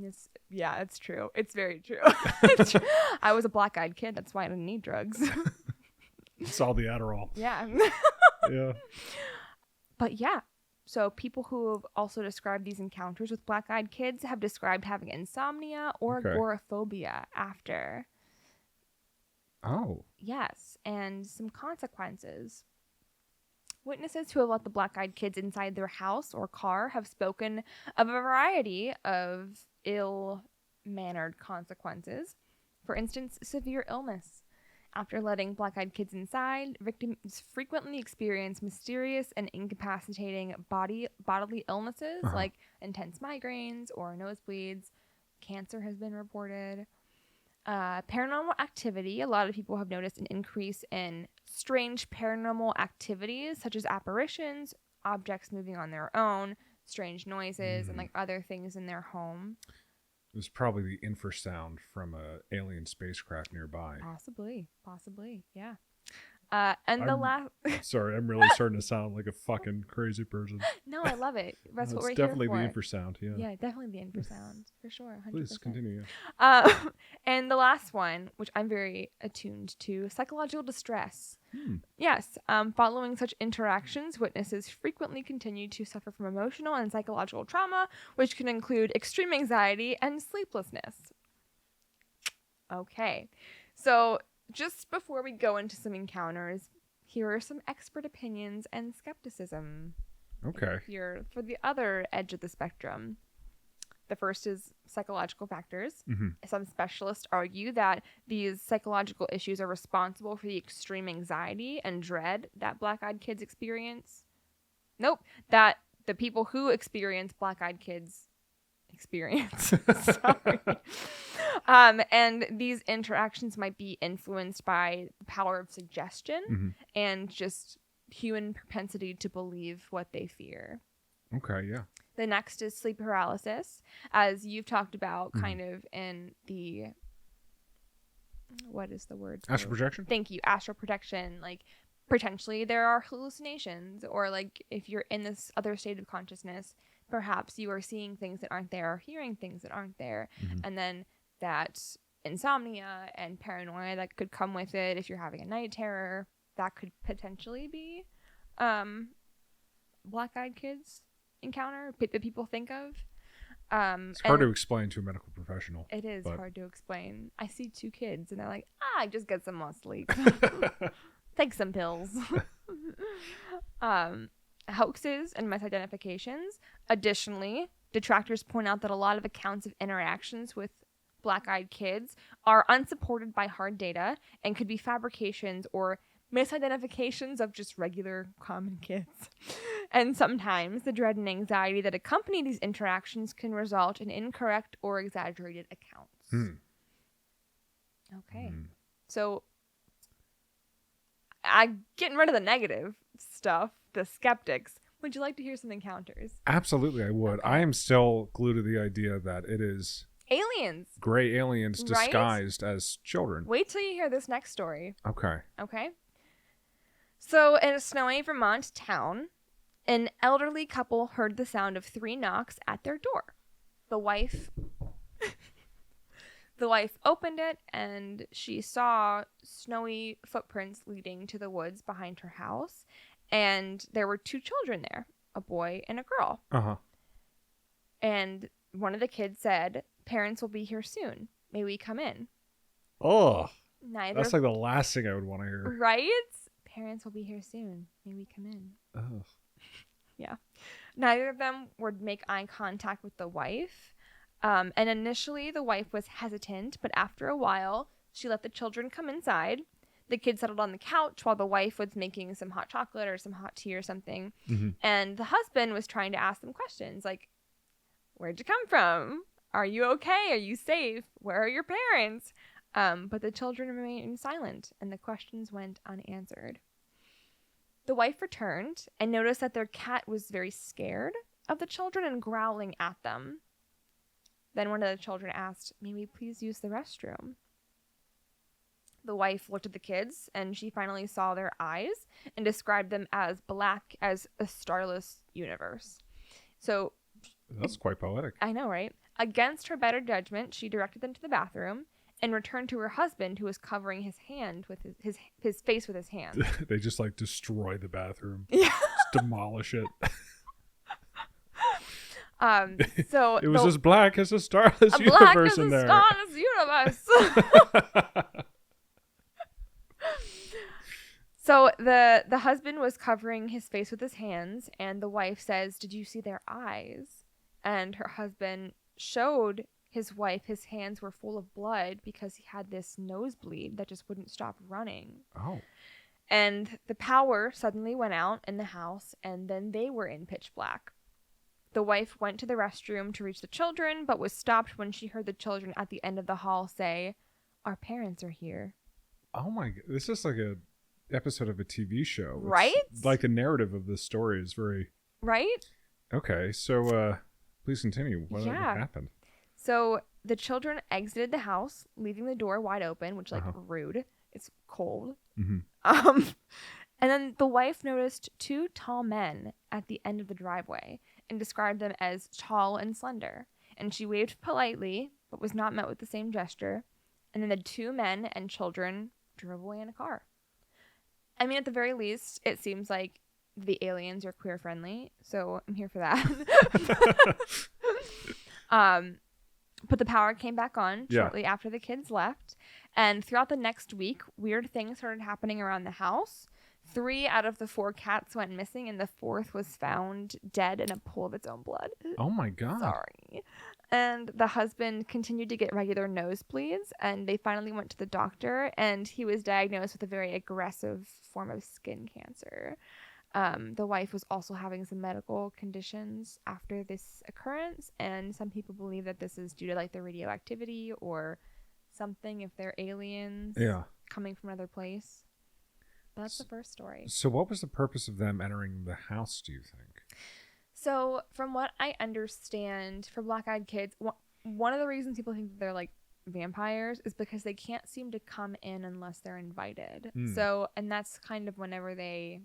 Yeah, it's true. It's very true. It's true. I was a black-eyed kid. That's why I didn't need drugs. It's all the Adderall. Yeah. Yeah. But yeah. So people who have also described these encounters with black-eyed kids have described having insomnia or agoraphobia after. Oh. Yes, and some consequences. Witnesses who have let the black-eyed kids inside their house or car have spoken of a variety of ill-mannered consequences. For instance, severe illness. After letting black-eyed kids inside, victims frequently experience mysterious and incapacitating bodily illnesses like intense migraines or nosebleeds. Cancer has been reported. Paranormal activity. A lot of people have noticed an increase in strange paranormal activities such as apparitions, objects moving on their own, strange noises, and like other things in their home. It was probably the infrasound from a alien spacecraft nearby. Possibly, yeah. And the last... Sorry, I'm really starting to sound like a fucking crazy person. No, I love it. That's what we're here for. It's definitely the infrasound, yeah. Yeah, definitely the infrasound, for sure, 100%. Please, continue. And the last one, which I'm very attuned to, psychological distress. Yes, following such interactions, witnesses frequently continue to suffer from emotional and psychological trauma, which can include extreme anxiety and sleeplessness. Okay, so... just before we go into some encounters, here are some expert opinions and skepticism. Okay. Here for the other edge of the spectrum. The first is psychological factors. Some specialists argue that these psychological issues are responsible for the extreme anxiety and dread that black-eyed kids experience. That the people who experience black-eyed kids experience. Sorry. And these interactions might be influenced by the power of suggestion and just human propensity to believe what they fear. Okay, yeah. The next is sleep paralysis, as you've talked about kind of in the... what is the word? Astral projection? Thank you. Astral projection. Like, potentially there are hallucinations, or like if you're in this other state of consciousness, perhaps you are seeing things that aren't there or hearing things that aren't there. And then that insomnia and paranoia that could come with it if you're having a night terror, that could potentially be black-eyed kids encounter that people think of. It's hard to explain to a medical professional. It is hard to explain. I see 2 kids and they're like, just get some more sleep. Take some pills. Hoaxes and misidentifications. Additionally, detractors point out that a lot of accounts of interactions with black-eyed kids are unsupported by hard data and could be fabrications or misidentifications of just regular common kids. And sometimes the dread and anxiety that accompany these interactions can result in incorrect or exaggerated accounts. Okay. So I'm getting rid of the negative stuff, the skeptics. Would you like to hear some encounters? Absolutely, I would. Okay. I am still glued to the idea that it is aliens. Gray aliens disguised as children. Wait till you hear this next story. Okay. So in a snowy Vermont town, an elderly couple heard the sound of 3 knocks at their door. The wife opened it and she saw snowy footprints leading to the woods behind her house. And there were 2 children there, a boy and a girl. And one of the kids said, "Parents will be here soon. May we come in?" Oh, that's like the last thing I would want to hear. Right? Parents will be here soon. May we come in? Oh. Yeah. Neither of them would make eye contact with the wife. And initially, the wife was hesitant, but after a while, she let the children come inside. The kids settled on the couch while the wife was making some hot chocolate or some hot tea or something. And the husband was trying to ask them questions like, "Where'd you come from? Are you okay? Are you safe? Where are your parents?" But the children remained silent, and the questions went unanswered. The wife returned and noticed that their cat was very scared of the children and growling at them. Then one of the children asked, "May we please use the restroom?" The wife looked at the kids, and she finally saw their eyes and described them as black as a starless universe. So that's quite poetic. I know, right? Against her better judgment, she directed them to the bathroom and returned to her husband, who was covering his hand with his face with his hand. They just like destroy the bathroom. Yeah. Just demolish it. So it was as black as a starless universe in there. Black as a starless universe. So the husband was covering his face with his hands, and the wife says, "Did you see their eyes?" And her husband showed his wife his hands were full of blood because he had this nosebleed that just wouldn't stop running. Oh. And the power suddenly went out in the house, and then they were in pitch black. The wife went to the restroom to reach the children, but was stopped when she heard the children at the end of the hall say, "Our parents are here." Oh my God. This is like a episode of a TV show. Right? It's like the narrative of this story is very... Right? Okay, so please continue. What happened? So the children exited the house, leaving the door wide open, which, like, rude. It's cold. Mm-hmm. And then the wife noticed 2 tall men at the end of the driveway and described them as tall and slender. And she waved politely, but was not met with the same gesture. And then the 2 men and children drove away in a car. I mean, at the very least, it seems like the aliens are queer friendly, so I'm here for that. But the power came back on shortly after the kids left. And throughout the next week, weird things started happening around the house. 3 out of the 4 cats went missing, and the 4th was found dead in a pool of its own blood. Oh my God. Sorry. And the husband continued to get regular nosebleeds, and they finally went to the doctor, and he was diagnosed with a very aggressive form of skin cancer. The wife was also having some medical conditions after this occurrence, and some people believe that this is due to, like, the radioactivity or something, if they're aliens coming from another place. But that's the first story. So what was the purpose of them entering the house, do you think? So from what I understand, for black-eyed kids, one of the reasons people think that they're, like, vampires is because they can't seem to come in unless they're invited. So, and that's kind of whenever they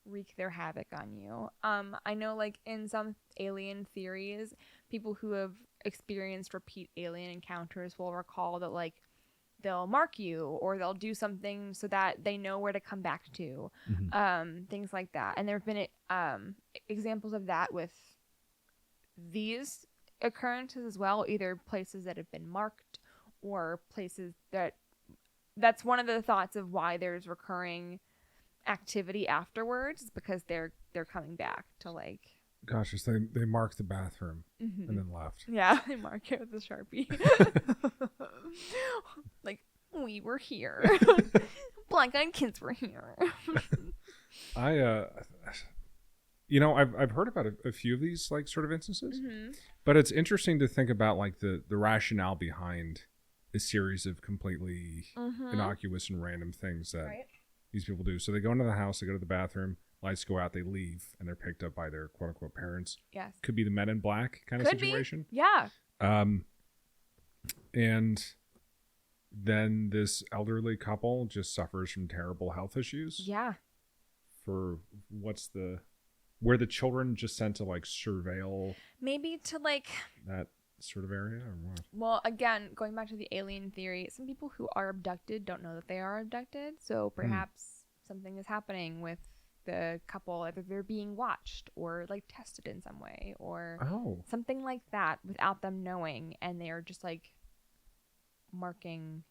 wreak their havoc on you. I know, like, in some alien theories, people who have experienced repeat alien encounters will recall that, like, they'll mark you or they'll do something so that they know where to come back to. Things like that. And there have been examples of that with these occurrences as well, either places that have been marked or places that's one of the thoughts of why there's recurring activity afterwards, is because they're coming back to, like... Gosh, they marked the bathroom and then left. Yeah, they mark it with a Sharpie. Like, we were here. Black-eyed kids were here. I've heard about a few of these, like, sort of instances, but it's interesting to think about, like, the rationale behind a series of completely innocuous and random things that these people do. So they go into the house, they go to the bathroom, lights go out, they leave, and they're picked up by their quote-unquote parents. Yes. Could be the Men in Black kind of situation. Be. Yeah. And then this elderly couple just suffers from terrible health issues. Yeah. For where the children just sent to, like, surveil. Maybe to, like... that sort of area or what? Well, again, going back to the alien theory, some people who are abducted don't know that they are abducted. So perhaps something is happening with the couple, either they're being watched or, like, tested in some way or something like that without them knowing, and they're just, like, marking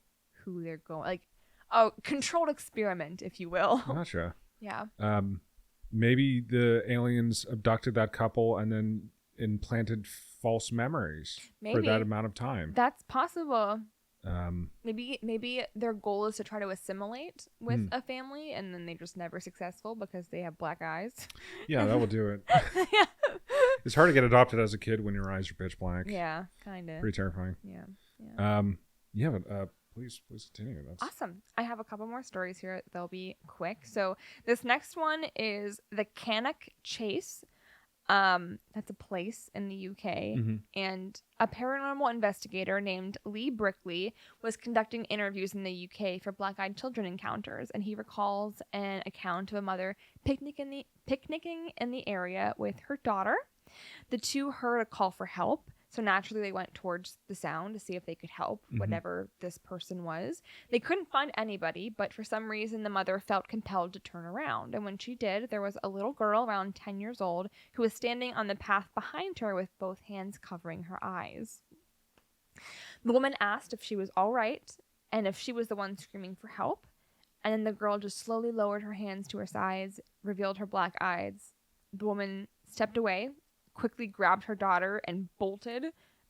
who they're going, like, a controlled experiment, if you will. Gotcha. Yeah. Maybe the aliens abducted that couple and then implanted false memories for that amount of time. That's possible. Maybe their goal is to try to assimilate with a family, and then they're just never successful because they have black eyes. Yeah, that will do it. Yeah. It's hard to get adopted as a kid when your eyes are pitch black. Yeah, kind of. Pretty terrifying. Yeah. But please continue. That's awesome. I have a couple more stories here. They'll be quick. So this next one is the Cannock Chase. That's a place in the UK, and a paranormal investigator named Lee Brickley was conducting interviews in the UK for black-eyed children encounters, and he recalls an account of a mother picnicking in the area with her daughter. The 2 heard a call for help, so naturally they went towards the sound to see if they could help whatever this person was. They couldn't find anybody, but for some reason the mother felt compelled to turn around. And when she did, there was a little girl around 10 years old who was standing on the path behind her with both hands covering her eyes. The woman asked if she was all right and if she was the one screaming for help. And then the girl just slowly lowered her hands to her sides, revealed her black eyes. The woman stepped away, quickly grabbed her daughter and bolted,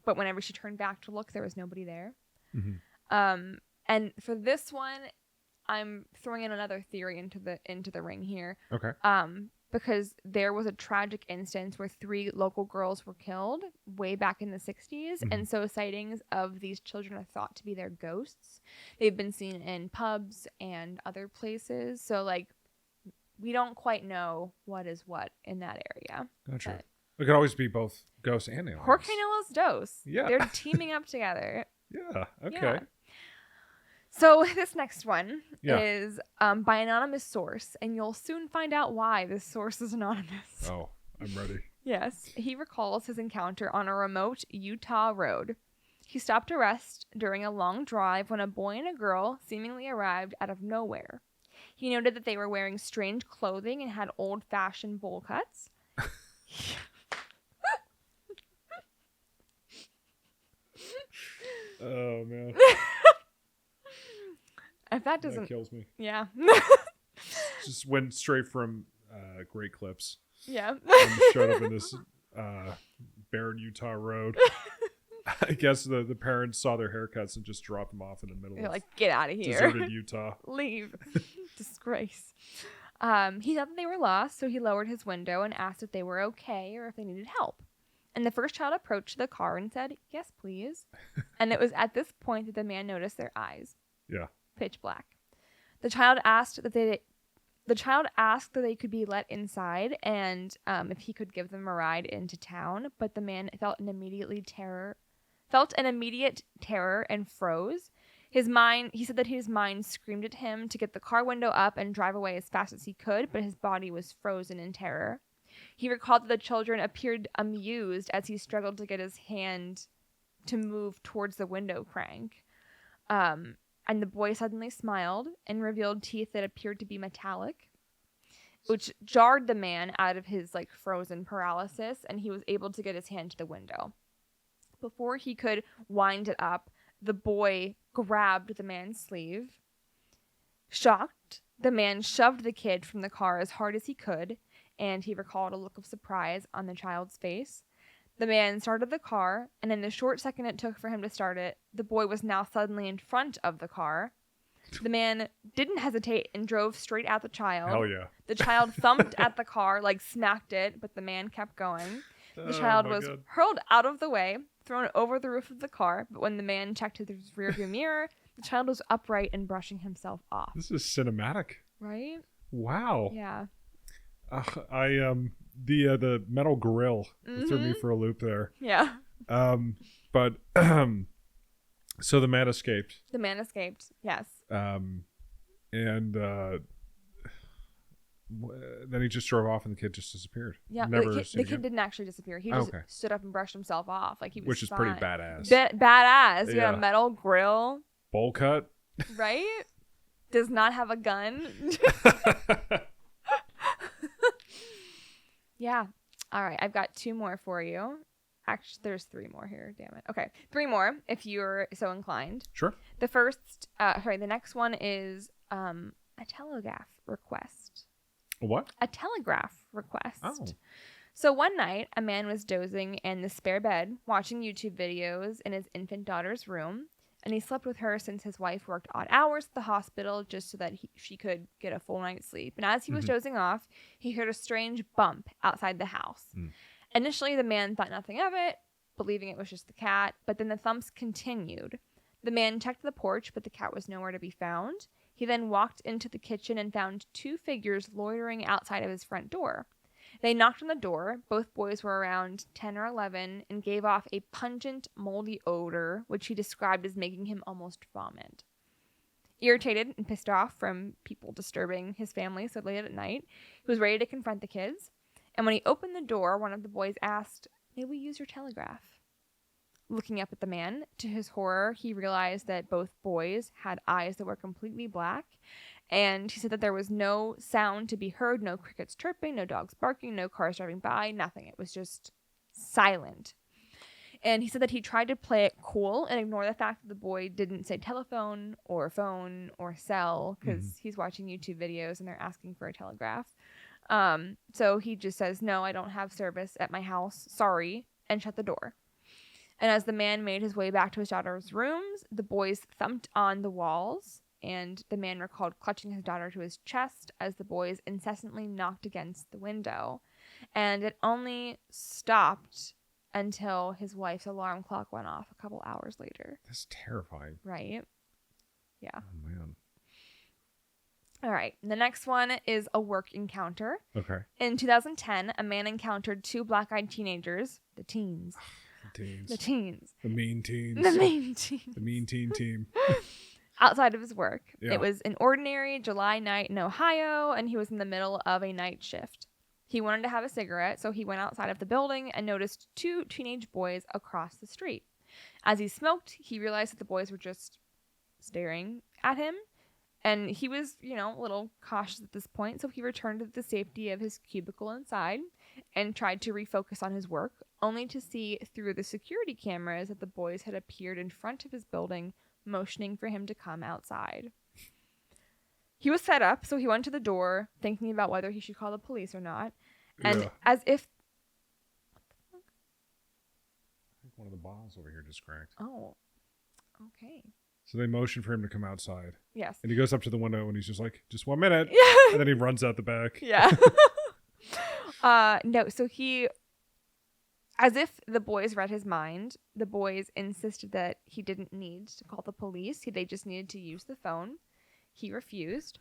but whenever she turned back to look, there was nobody there. And for this one, I'm throwing in another theory into the ring here. Okay. because there was a tragic instance where 3 local girls were killed way back in the 60s. And so sightings of these children are thought to be their ghosts. They've been seen in pubs and other places. So, like, we don't quite know what is what in that area. Gotcha. It could always be both ghosts and aliens. Jorge and Los Dos. Yeah. They're teaming up together. Yeah. Okay. Yeah. So this next one is by anonymous source, and you'll soon find out why this source is anonymous. Oh, I'm ready. Yes. He recalls his encounter on a remote Utah road. He stopped to rest during a long drive when a boy and a girl seemingly arrived out of nowhere. He noted that they were wearing strange clothing and had old-fashioned bowl cuts. Oh, man. If that doesn't... That kills me. Yeah. Just went straight from Great Clips. Yeah. And showed up in this barren Utah road. I guess the parents saw their haircuts and just dropped them off in the middle They're of like, get out of here. deserted Utah. Leave. Disgrace. He thought that they were lost, so he lowered his window and asked if they were okay or if they needed help. And the first child approached the car and said, yes, please. And it was at this point that the man noticed their eyes. Yeah. Pitch black. The child asked that they could be let inside and if he could give them a ride into town, but the man felt an immediate terror and froze. He said that his mind screamed at him to get the car window up and drive away as fast as he could, but his body was frozen in terror. He recalled that the children appeared amused as he struggled to get his hand to move towards the window crank. And the boy suddenly smiled and revealed teeth that appeared to be metallic, which jarred the man out of his frozen paralysis, and he was able to get his hand to the window. Before he could wind it up, the boy grabbed the man's sleeve. Shocked, the man shoved the kid from the car as hard as he could, and he recalled a look of surprise on the child's face. The man started the car, and in the short second it took for him to start it, the boy was now suddenly in front of the car. The man didn't hesitate and drove straight at the child. Hell yeah. The child thumped at the car, smacked it, but the man kept going. The child was hurled out of the way, thrown over the roof of the car, but when the man checked his rearview mirror, the child was upright and brushing himself off. This is cinematic. Right? Wow. Yeah. The metal grill threw me for a loop there. Yeah. But so the man escaped. The man escaped. Yes. And then he just drove off, and the kid just disappeared. Yeah. The kid didn't actually disappear. He just stood up and brushed himself off, he was. Which is fine. pretty badass. Badass. You got a metal grill. Bowl cut. Right. Does not have a gun. Yeah. All right. I've got 2 more for you. Actually, there's 3 more here. Damn it. Okay. 3 more if you're so inclined. Sure. The next one is a telegraph request. What? A telegraph request. Oh. So one night, a man was dozing in the spare bed, watching YouTube videos in his infant daughter's room. And he slept with her since his wife worked odd hours at the hospital just so that she could get a full night's sleep. And as he was dozing off, he heard a strange bump outside the house. Initially, the man thought nothing of it, believing it was just the cat, but then the thumps continued. The man checked the porch, but the cat was nowhere to be found. He then walked into the kitchen and found 2 figures loitering outside of his front door. They knocked on the door. Both boys were around 10 or 11 and gave off a pungent, moldy odor, which he described as making him almost vomit. Irritated and pissed off from people disturbing his family so late at night, he was ready to confront the kids. And when he opened the door, one of the boys asked, "May we use your telegraph?" Looking up at the man, to his horror, he realized that both boys had eyes that were completely black. And he said that there was no sound to be heard, no crickets chirping, no dogs barking, no cars driving by, nothing. It was just silent. And he said that he tried to play it cool and ignore the fact that the boy didn't say telephone or phone or cell because he's watching YouTube videos and they're asking for a telegraph. So he just says, "No, I don't have service at my house. Sorry," and shut the door. And as the man made his way back to his daughter's rooms, the boys thumped on the walls and the man recalled clutching his daughter to his chest as the boys incessantly knocked against the window. And it only stopped until his wife's alarm clock went off a couple hours later. That's terrifying. Right? Yeah. Oh, man. All right. The next one is a work encounter. Okay. In 2010, a man encountered two black-eyed teenagers, the teens. The teens. The mean teens. The mean teens. The mean teen team. Outside of his work. Yeah. It was an ordinary July night in Ohio, and he was in the middle of a night shift. He wanted to have a cigarette, so he went outside of the building and noticed two teenage boys across the street. As he smoked, he realized that the boys were just staring at him. And he was, a little cautious at this point, so he returned to the safety of his cubicle inside and tried to refocus on his work, only to see through the security cameras that the boys had appeared in front of his building, motioning for him to come outside. He was set up, so he went to the door, thinking about whether he should call the police or not. And as if... I think one of the bottles over here just cracked. Oh, okay. So they motion for him to come outside. Yes. And he goes up to the window and he's just like, just 1 minute. And then he runs out the back. Yeah. No, so he, as if the boys read his mind, the boys insisted that he didn't need to call the police. They just needed to use the phone. He refused.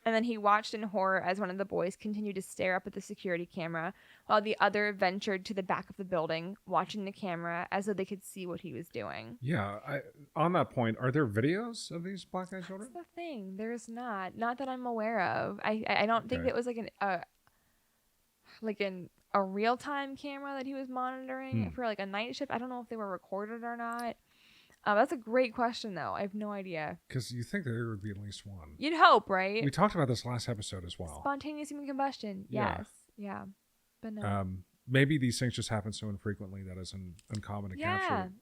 And then he watched in horror as one of the boys continued to stare up at the security camera while the other ventured to the back of the building, watching the camera as though they could see what he was doing. Yeah. On that point, are there videos of these black-eyed children? That's the thing. There's not. Not that I'm aware of. I don't think it was like a real-time camera that he was monitoring for like a night shift. I don't know if they were recorded or not. That's a great question, though. I have no idea. Because you think that there would be at least one. You'd hope, right? We talked about this last episode as well. Spontaneous human combustion. Yes. Yeah. But no. Maybe these things just happen so infrequently that it's uncommon to capture.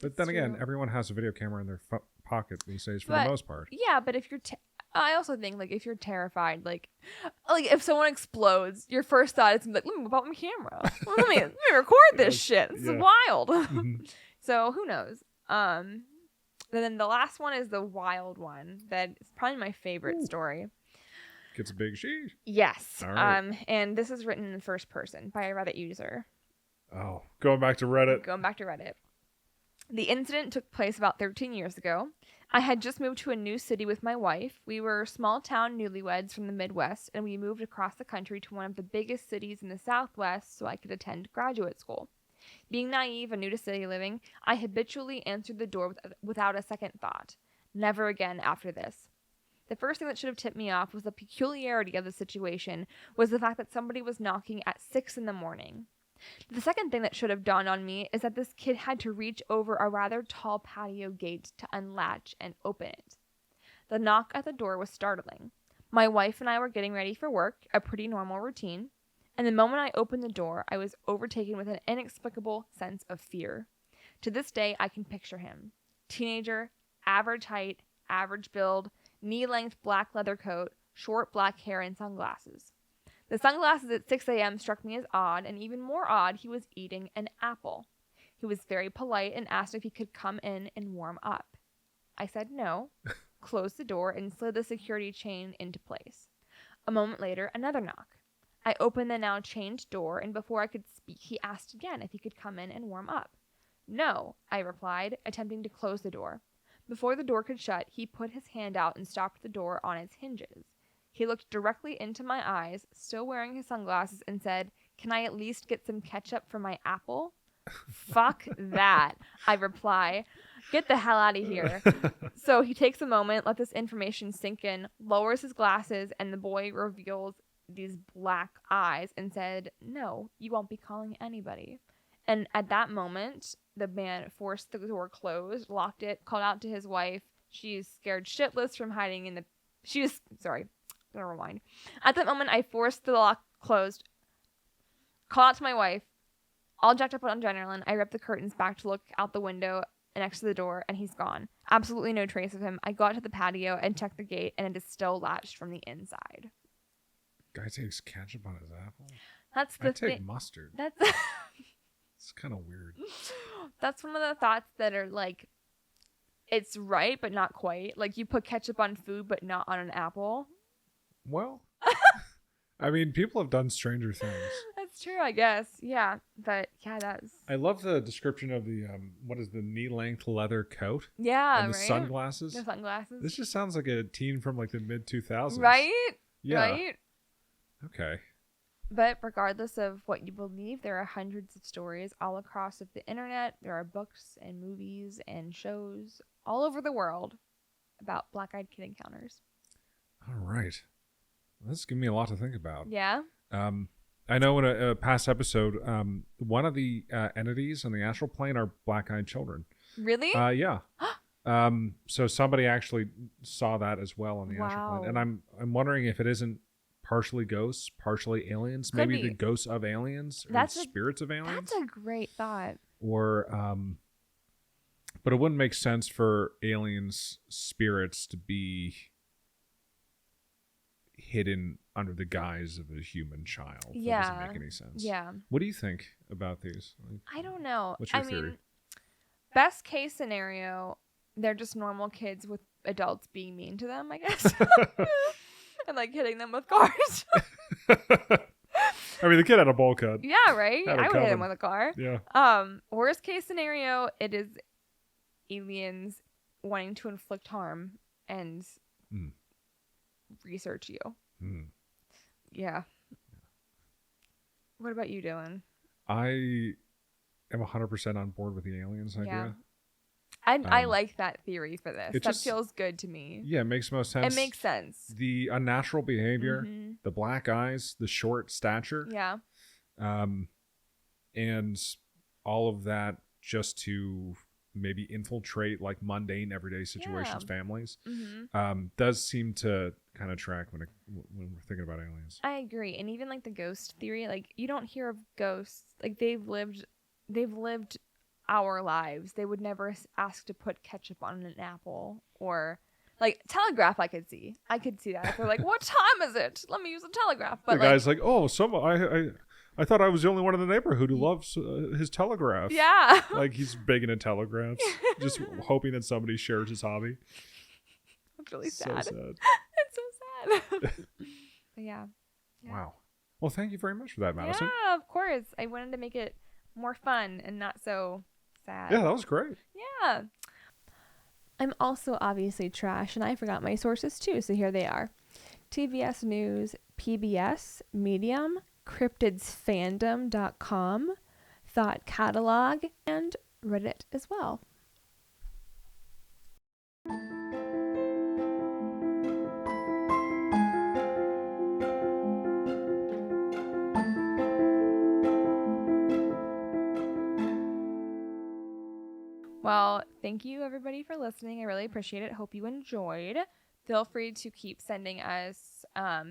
But then again, everyone has a video camera in their pocket these days for the most part. Yeah, but if you're... I also think, like, if you're terrified, like if someone explodes, your first thought is like, let me whip out my camera. let me record this shit. This is wild. So, who knows? Then the last one is the wild one. That is probably my favorite story. Gets a big sheet. Yes. All right. And this is written in first person by a Reddit user. Oh, going back to Reddit. The incident took place about 13 years ago. I had just moved to a new city with my wife. We were small town newlyweds from the Midwest, and we moved across the country to one of the biggest cities in the Southwest so I could attend graduate school. Being naive and new to city living, I habitually answered the door without a second thought. Never again after this. The first thing that should have tipped me off was the peculiarity of the situation was the fact that somebody was knocking at 6 a.m. The second thing that should have dawned on me is that this kid had to reach over a rather tall patio gate to unlatch and open it. The knock at the door was startling. My wife and I were getting ready for work, a pretty normal routine. And the moment I opened the door, I was overtaken with an inexplicable sense of fear. To this day, I can picture him. Teenager, average height, average build, knee-length black leather coat, short black hair, and sunglasses. The sunglasses at 6 a.m. struck me as odd, and even more odd, he was eating an apple. He was very polite and asked if he could come in and warm up. I said no, closed the door, and slid the security chain into place. A moment later, another knock. I opened the now chained door, and before I could speak, he asked again if he could come in and warm up. No, I replied, attempting to close the door. Before the door could shut, he put his hand out and stopped the door on its hinges. He looked directly into my eyes, still wearing his sunglasses, and said, "Can I at least get some ketchup for my apple?" Fuck that, I reply. Get the hell out of here. So he takes a moment, let this information sink in, lowers his glasses, and the boy reveals these black eyes and said, "No, you won't be calling anybody." And at that moment, the man forced the door closed, locked it, called out to his wife. She's scared shitless from hiding in the... Never mind. At that moment, I forced the lock closed, called out to my wife, all jacked up on adrenaline. I ripped the curtains back to look out the window next to the door, and he's gone. Absolutely no trace of him. I got to the patio and checked the gate, and it is still latched from the inside. Guy takes ketchup on his apple? That's the thing. I take mustard. That's... It's kind of weird. That's one of the thoughts that are like... it's right, but not quite. Like you put ketchup on food, but not on an apple. Well, I mean, people have done stranger things. That's true, I guess. Yeah, but yeah, that's. I love the description of the what is the knee-length leather coat? Yeah, and the sunglasses. The sunglasses. This just sounds like a teen from like the mid-2000s. Right? Yeah. Right? Okay. But regardless of what you believe, there are hundreds of stories all across of the internet. There are books and movies and shows all over the world about black-eyed kid encounters. All right. Well, this is giving me a lot to think about. Yeah? I know in a past episode, one of the entities on the astral plane are black-eyed children. Really? Yeah. So somebody actually saw that as well on the astral plane. And I'm wondering if it isn't partially ghosts, partially aliens. Could maybe be. the ghosts of aliens or spirits of aliens. That's a great thought. Or but it wouldn't make sense for aliens spirits to be hidden under the guise of a human child. Yeah. That doesn't make any sense. Yeah. What do you think about these? I don't know. What's your theory? Mean, best case scenario, they're just normal kids with adults being mean to them, I guess. And like hitting them with cars. I mean, the kid had a bowl cut. Yeah, right? I would hit him with a car. Yeah. Worst case scenario, it is aliens wanting to inflict harm and research you. Yeah. What about you, Dylan? I am 100% on board with the aliens idea. I like that theory for this. That feels good to me. Yeah, it makes most sense. It makes sense. The unnatural behavior, the black eyes, the short stature. Yeah. And all of that just to maybe infiltrate like mundane everyday situations, families, does seem to kind of track when we're thinking about aliens. I agree. And even like the ghost theory, like you don't hear of ghosts. Like they've lived our lives. They would never ask to put ketchup on an apple or like telegraph. I could see that if they're like, what time is it? Let me use a telegraph. But the guy's like, oh, I thought I was the only one in the neighborhood who loves his telegraph. Yeah. Like he's big into telegraphs, just hoping that somebody shares his hobby. That's really sad. So sad. It's so sad. Yeah. Wow. Well, thank you very much for that, Madison. Yeah, of course. I wanted to make it more fun and not so sad. Yeah, that was great. Yeah. I'm also obviously trash, and I forgot my sources too, so here they are. TBS News, PBS, Medium, cryptidsfandom.com, Thought Catalog, and Reddit as well. Well, thank you everybody for listening. I really appreciate it. Hope you enjoyed. Feel free to keep sending us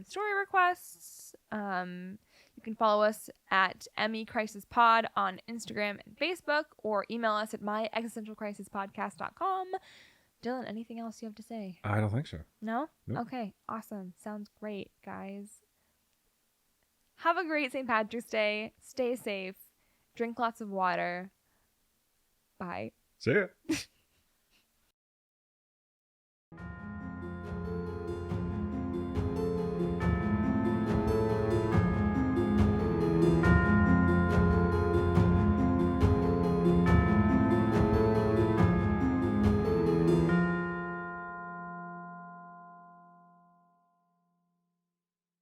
story requests. You can follow us at ME Crisis Pod on Instagram and Facebook, or email us at myexistentialcrisispodcast.com. Dylan, anything else you have to say? I don't think so. No? Nope. Okay, awesome. Sounds great, guys. Have a great St. Patrick's Day. Stay safe. Drink lots of water. Bye. See ya.